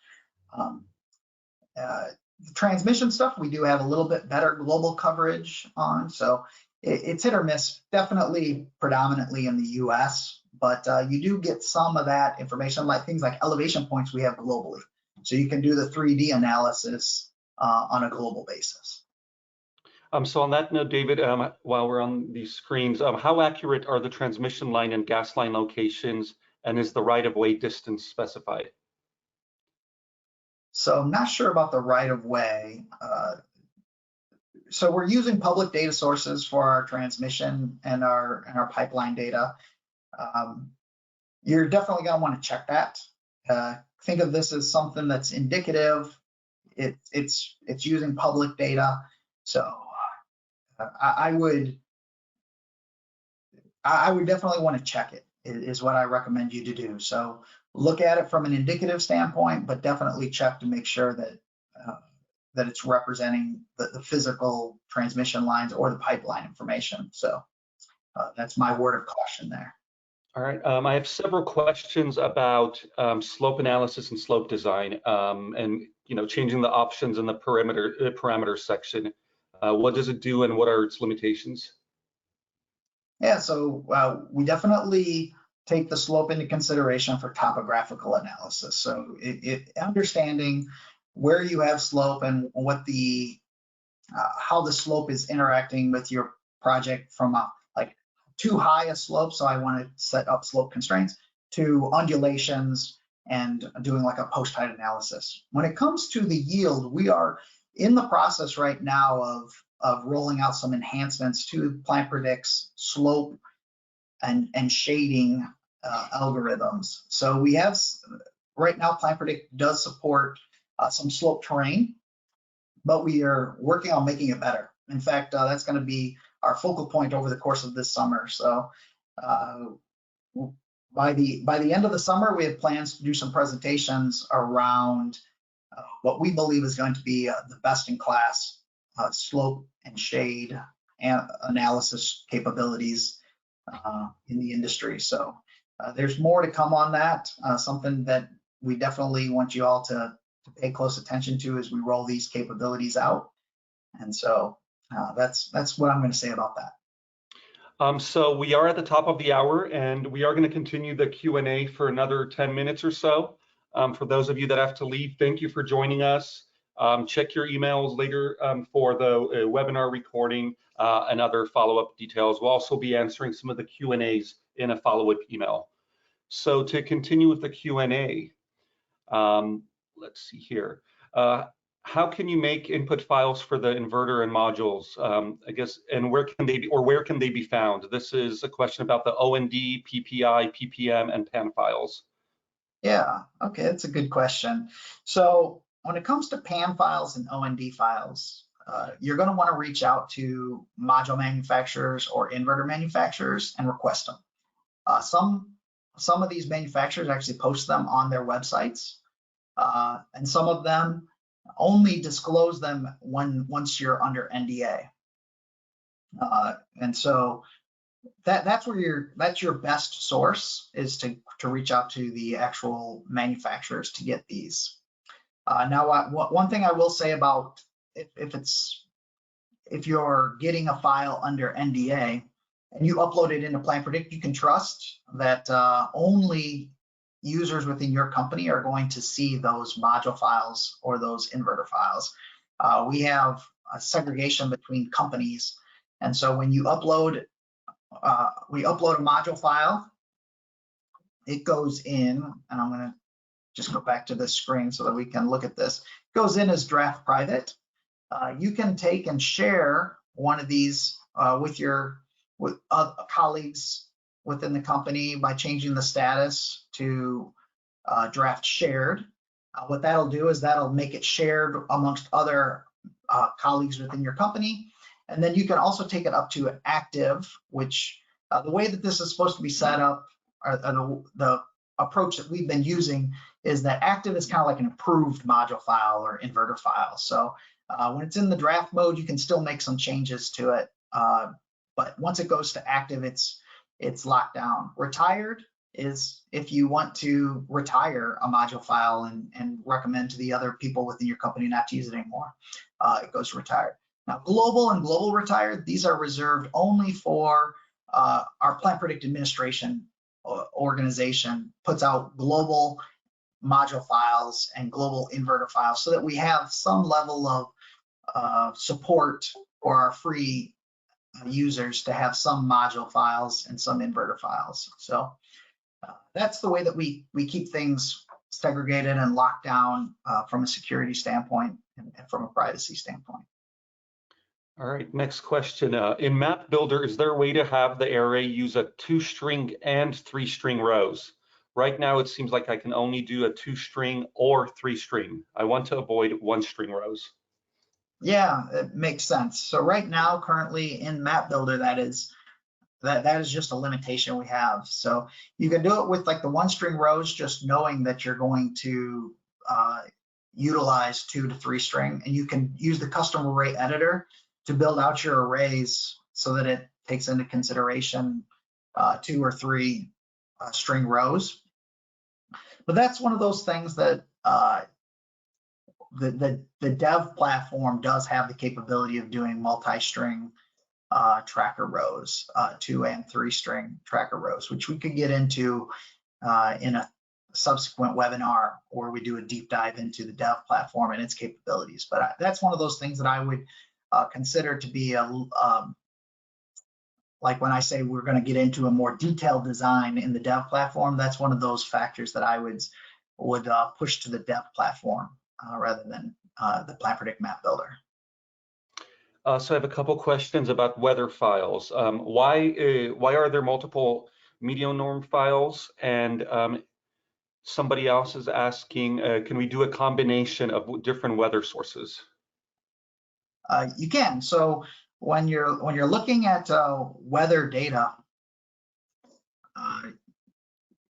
The transmission stuff, we do have a little bit better global coverage on, so it's hit or miss, definitely predominantly in the US, but you do get some of that information, like things like elevation points we have globally. So you can do the 3D analysis on a global basis. So on that note, David, while we're on these screens, how accurate are the transmission line and gas line locations, and is the right-of-way distance specified? So I'm not sure about the right-of-way. So we're using public data sources for our transmission and our pipeline data. You're definitely going to want to check that. Think of this as something that's indicative. It's using public data. So I would definitely want to check it, is what I recommend you to do. So look at it from an indicative standpoint, but definitely check to make sure that that it's representing the physical transmission lines or the pipeline information. So that's my word of caution there. All right, I have several questions about slope analysis and slope design, and changing the options in the parameter section. What does it do, and what are its limitations? Yeah, so we definitely take the slope into consideration for topographical analysis. So understanding where you have slope and what how the slope is interacting with your project from like too high a slope, so I want to set up slope constraints, to undulations and doing like a post-height analysis. When it comes to the yield, we are in the process right now of rolling out some enhancements to PlantPredict's slope and shading algorithms. So we have, right now, PlantPredict does support some slope terrain, but we are working on making it better. In fact, that's going to be our focal point over the course of this summer. So by the end of the summer, we have plans to do some presentations around what we believe is going to be the best-in-class slope and shade and analysis capabilities in the industry. So there's more to come on that, something that we definitely want you all to pay close attention to as we roll these capabilities out. And so that's what I'm going to say about that. So we are at the top of the hour, and we are going to continue the Q&A for another 10 minutes or so. For those of you that have to leave, thank you for joining us. Check your emails later for the webinar recording and other follow-up details. We'll also be answering some of the Q&As in a follow-up email. So to continue with the Q&A, let's see here. How can you make input files for the inverter and modules? I guess, and where can they be found? This is a question about the OND, PPI, PPM, and PAN files. Yeah, okay, that's a good question. So when it comes to PAN files and OND files, you're going to want to reach out to module manufacturers or inverter manufacturers and request them. Some of these manufacturers actually post them on their websites, and some of them only disclose them once you're under NDA. And so that's your best source, is to reach out to the actual manufacturers to get these. Now, one thing I will say about if you're getting a file under NDA and you upload it into PlantPredict, you can trust that only users within your company are going to see those module files or those inverter files. We have a segregation between companies, and so when you upload, we upload a module file, it goes in, and I'm going to just go back to this screen so that we can look at this. It goes in as draft private. You can take and share one of these with colleagues within the company by changing the status to draft shared. What that'll do is that'll make it shared amongst other colleagues within your company. And then you can also take it up to active, which the way that this is supposed to be set up, or the approach that we've been using, is that active is kind of like an approved module file or inverter file. So when it's in the draft mode, you can still make some changes to it. But once it goes to active, it's locked down. Retired is if you want to retire a module file and recommend to the other people within your company not to use it anymore, it goes to retired. Now, global and global retired, these are reserved only for our PlantPredict administration organization puts out global module files and global inverter files so that we have some level of support for our free users to have some module files and some inverter files. So that's the way that we keep things segregated and locked down from a security standpoint and from a privacy standpoint. All right, next question. In Map Builder, is there a way to have the array use a 2-string and 3-string rows? Right now, it seems like I can only do a 2-string or 3-string. I want to avoid 1-string rows. Yeah, it makes sense. So right now, currently in Map Builder, that is just a limitation we have. So you can do it with like the 1-string rows, just knowing that you're going to utilize 2 to 3-string, and you can use the custom array editor to build out your arrays so that it takes into consideration 2 or 3 string rows. But that's one of those things that the dev platform does have the capability of doing multi-string tracker rows, 2 and 3-string tracker rows, which we could get into in a subsequent webinar where we do a deep dive into the dev platform and its capabilities. But that's one of those things that I would consider to be like when I say we're going to get into a more detailed design in the dev platform, that's one of those factors that I would push to the dev platform rather than the PlantPredict Map Builder. So I have a couple questions about weather files. Why are there multiple media norm files? And somebody else is asking, can we do a combination of different weather sources? You can. So when you're looking at weather data,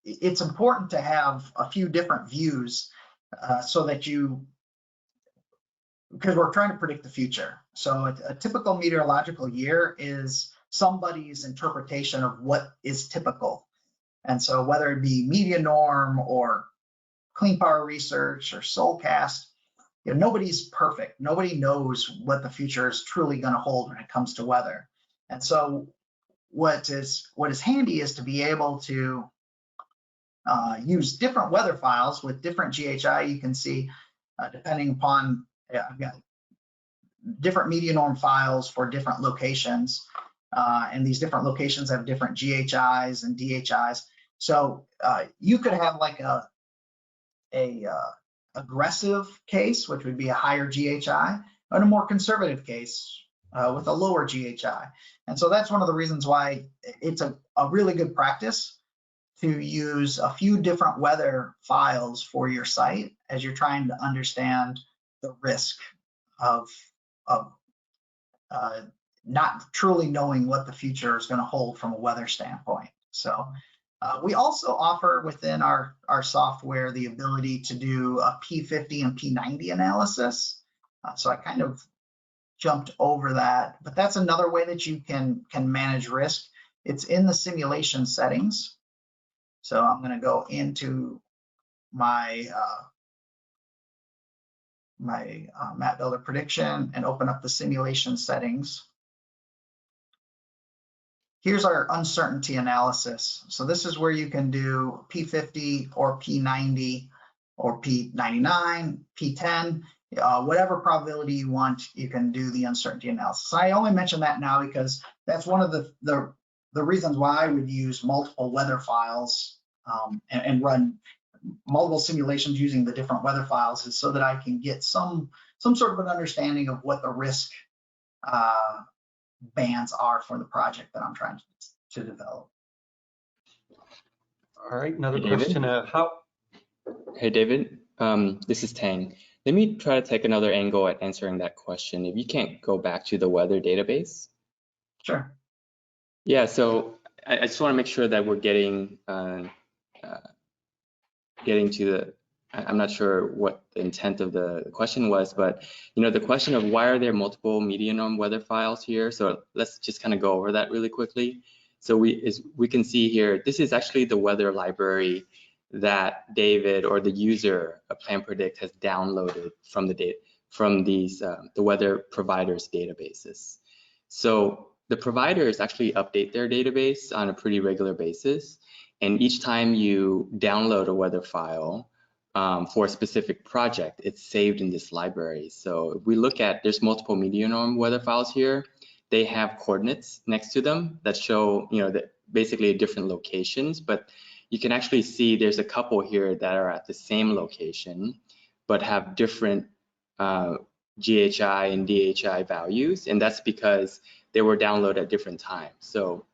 it's important to have a few different views so that because we're trying to predict the future. So a typical meteorological year is somebody's interpretation of what is typical. And so whether it be media norm or Clean Power Research or Solcast, nobody's perfect. Nobody knows what the future is truly going to hold when it comes to weather. And so what is handy is to be able to use different weather files with different GHI. You can see, depending upon, I've got different media norm files for different locations, and these different locations have different GHIs and DHIs. So you could have like a aggressive case, which would be a higher GHI, and a more conservative case with a lower GHI. And so that's one of the reasons why it's a really good practice to use a few different weather files for your site as you're trying to understand the risk of not truly knowing what the future is going to hold from a weather standpoint. So we also offer within our software the ability to do a P50 and P90 analysis. So I kind of jumped over that, but that's another way that you can manage risk. It's in the simulation settings. So I'm going to go into my map builder prediction and open up the simulation settings. Here's our uncertainty analysis. So this is where you can do P50 or P90 or P99, P10, whatever probability you want, you can do the uncertainty analysis. I only mention that now because that's one of the reasons why I would use multiple weather files and run multiple simulations using the different weather files, is so that I can get some sort of an understanding of what the risk bands are for the project that I'm trying to develop. All right, another Hey, question. Hey, David, this is Tang. Let me try to take another angle at answering that question. If you can't go back to the weather database. Sure. Yeah, so I just want to make sure that we're getting to the, I'm not sure what the intent of the question was, but the question of why are there multiple media norm weather files here? So let's just kind of go over that really quickly. So we can see here, this is actually the weather library that David or the user of PlantPredict has downloaded from the weather providers databases. So the providers actually update their database on a pretty regular basis. And each time you download a weather file for a specific project, it's saved in this library. So if we look at, there's multiple media norm weather files here. They have coordinates next to them that show, that basically different locations, but you can actually see there's a couple here that are at the same location, but have different GHI and DHI values. And that's because they were downloaded at different times. So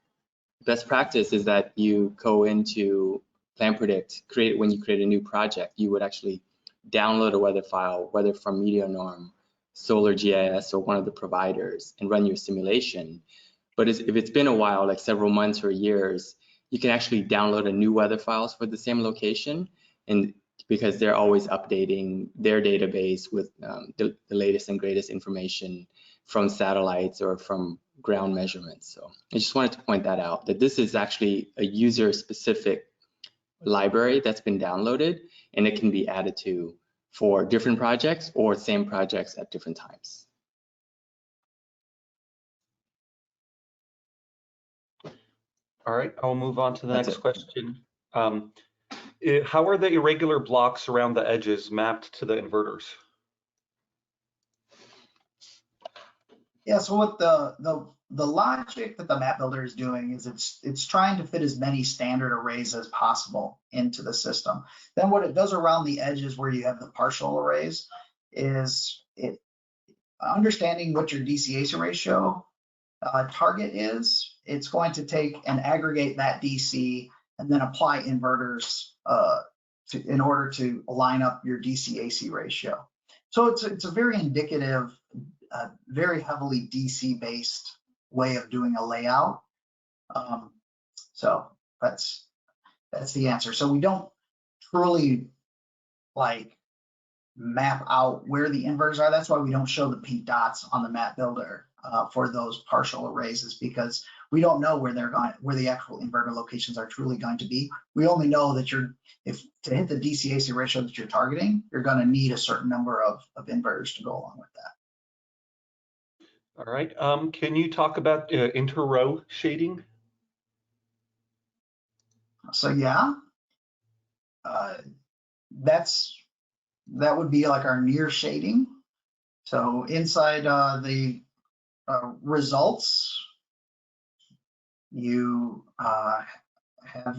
best practice is that you go into PlantPredict, when you create a new project, you would actually download a weather file, whether from Media Norm, Solar GIS, or one of the providers, and run your simulation. But if it's been a while, like several months or years, you can actually download a new weather files for the same location, and because they're always updating their database with the latest and greatest information from satellites or from ground measurements. So I just wanted to point that out, that this is actually a user-specific library that's been downloaded, and it can be added to for different projects or same projects at different times. All right, I'll move on to the next question. How are the irregular blocks around the edges mapped to the inverters? Yeah, so what the logic that the map builder is doing is it's trying to fit as many standard arrays as possible into the system. Then what it does around the edges where you have the partial arrays is it understanding what your DC-AC ratio target is. It's going to take and aggregate that DC and then apply inverters in order to line up your DC-AC ratio. So it's a very indicative, very heavily DC-based way of doing a layout. So that's the answer. So we don't truly map out where the inverters are. That's why we don't show the pink dots on the map builder for those partial arrays, is because we don't know where the actual inverter locations are truly going to be. We only know that to hit the DC-AC ratio that you're targeting, you're going to need a certain number of inverters to go along with that. All right, can you talk about inter-row shading? So yeah, that would be like our near shading. So inside the results, you have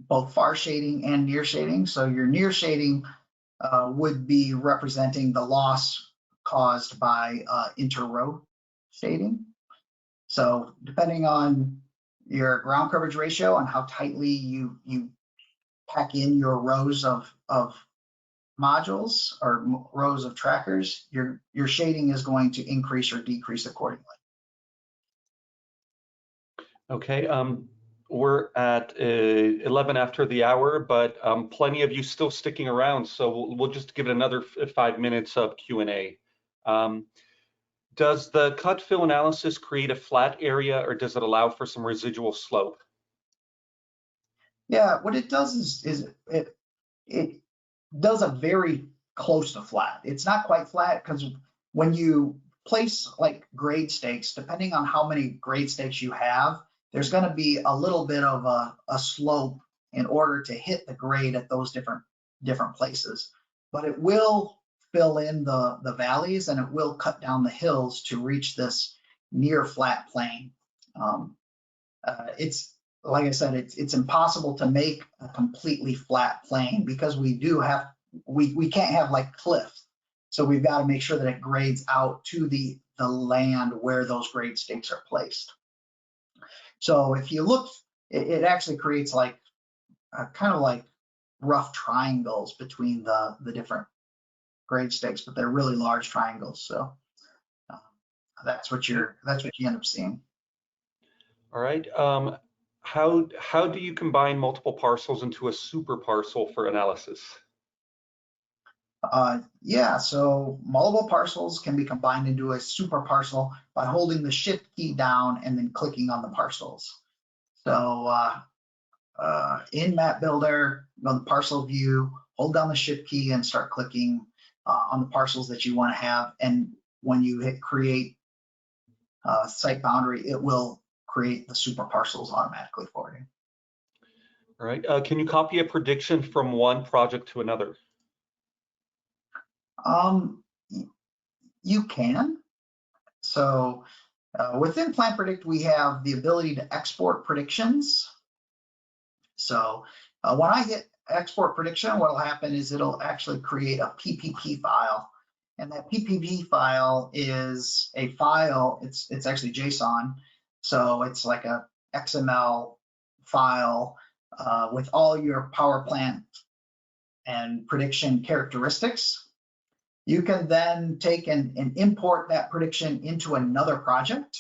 both far shading and near shading. So your near shading would be representing the loss caused by inter-row shading. So depending on your ground coverage ratio and how tightly you pack in your rows of modules or rows of trackers, your shading is going to increase or decrease accordingly. Okay, we're at 11 after the hour, but plenty of you still sticking around, so we'll just give it another 5 minutes of Q&A. Does the cut fill analysis create a flat area, or does it allow for some residual slope? Yeah, what it does is it does a very close to flat. It's not quite flat because when you place like grade stakes, depending on how many grade stakes you have, there's going to be a little bit of a slope in order to hit the grade at those different places. But it will fill in the valleys, and it will cut down the hills to reach this near flat plane. It's like I said, it's impossible to make a completely flat plane because we can't have like cliffs. So we've got to make sure that it grades out to the land where those grade stakes are placed. So if you look, it actually creates like kind of like rough triangles between the different grade stakes, but they're really large triangles. So that's what you end up seeing. All right. How do you combine multiple parcels into a super parcel for analysis? Yeah, so multiple parcels can be combined into a super parcel by holding the shift key down and then clicking on the parcels. So in Map Builder, go to the parcel view, hold down the shift key and start clicking on the parcels that you want to have. And when you hit create site boundary, it will create the super parcels automatically for you. All right. Can you copy a prediction from one project to another? You can. So within PlantPredict, we have the ability to export predictions. So when I hit export prediction, what will happen is it'll actually create a PPP file. And that PPP file is a file, it's actually JSON. So it's like a XML file with all your power plant and prediction characteristics. You can then take and import that prediction into another project.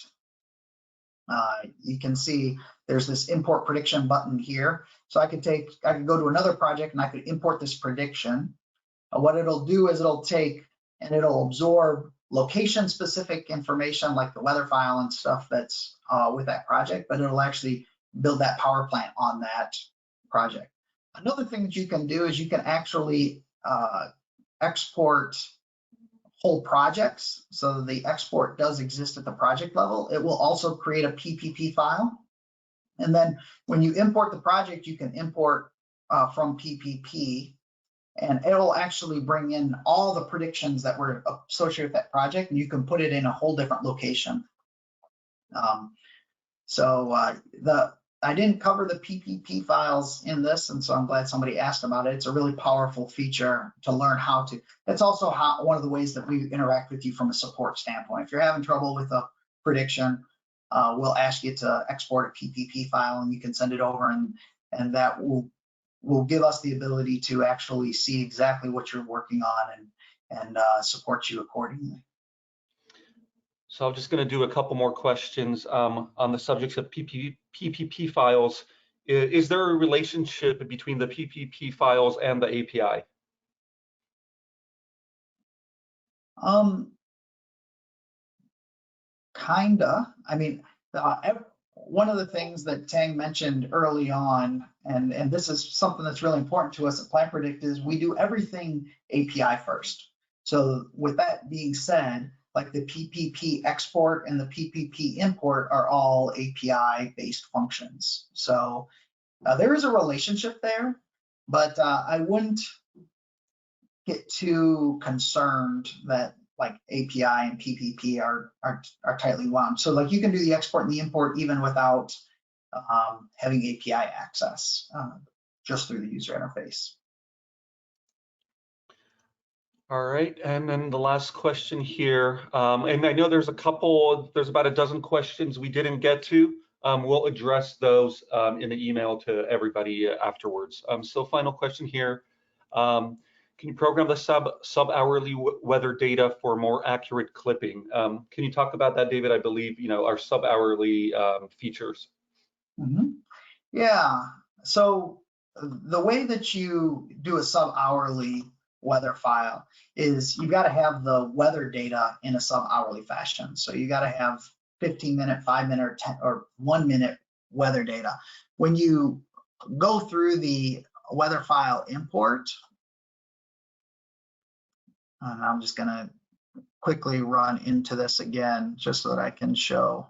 You can see there's this import prediction button here. So I could go to another project and I could import this prediction. What it'll do is it'll take and it'll absorb location specific information like the weather file and stuff that's with that project, but it'll actually build that power plant on that project. Another thing that you can do is you can actually export whole projects. So the export does exist at the project level. It will also create a PPP file. And then when you import the project, you can import from PPP, and it'll actually bring in all the predictions that were associated with that project, and you can put it in a whole different location. I didn't cover the PPP files in this, and so I'm glad somebody asked about it. It's a really powerful feature to learn how to. That's also one of the ways that we interact with you from a support standpoint. If you're having trouble with a prediction, we'll ask you to export a PPP file, and you can send it over, and that will give us the ability to actually see exactly what you're working on and support you accordingly. So I'm just going to do a couple more questions on the subjects of PPP files. Is there a relationship between the PPP files and the API? Kinda. I mean, one of the things that Tang mentioned early on, and this is something that's really important to us at PlantPredict, is we do everything API first. So with that being said, like the PPP export and the PPP import are all API-based functions. So there is a relationship there, But I wouldn't get too concerned that like API and PPP are tightly wound. So like you can do the export and the import even without having API access, just through the user interface. All right, and then the last question here, and I know there's about a dozen questions we didn't get to. We'll address those in the email to everybody afterwards. So final question here. Can you program the sub-hourly weather data for more accurate clipping? Can you talk about that, David? I believe, our sub-hourly features. Mm-hmm. Yeah, so the way that you do a sub-hourly weather file is you got to have the weather data in a sub-hourly fashion. So you got to have 15-minute, 5-minute, or 10 or 1-minute weather data. When you go through the weather file import, I'm just going to quickly run into this again just so that I can show.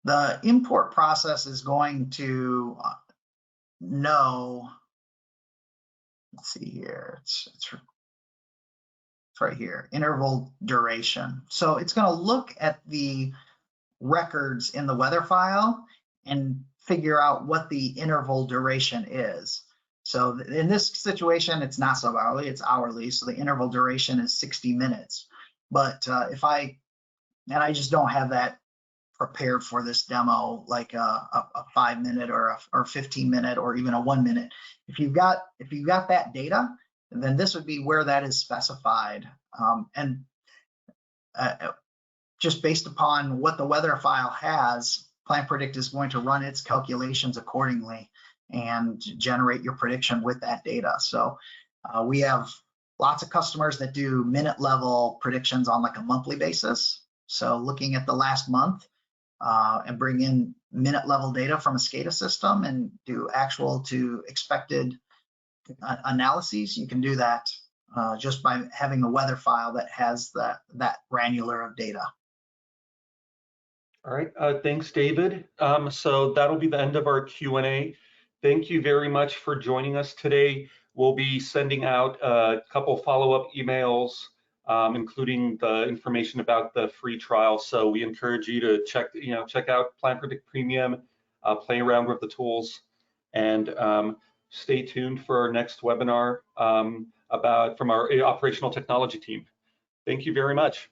The import process is going to know, let's see here, it's right here, interval duration. So it's going to look at the records in the weather file and figure out what the interval duration is. So in this situation, it's not sub-hourly, it's hourly. So the interval duration is 60 minutes. But I just don't have that prepared for this demo, like a 5-minute or 15-minute or even a 1-minute. If you've got that data, then this would be where that is specified. Just based upon what the weather file has, PlantPredict is going to run its calculations accordingly and generate your prediction with that data. So we have lots of customers that do minute level predictions on like a monthly basis. So looking at the last month and bring in minute level data from a SCADA system and do actual to expected analyses, you can do that just by having a weather file that has that granular of data. All right, thanks, David. So that'll be the end of our Q&A. Thank you very much for joining us today. We'll be sending out a couple follow-up emails, including the information about the free trial. So we encourage you to check out PlantPredict Premium, play around with the tools, and stay tuned for our next webinar from our operational technology team. Thank you very much.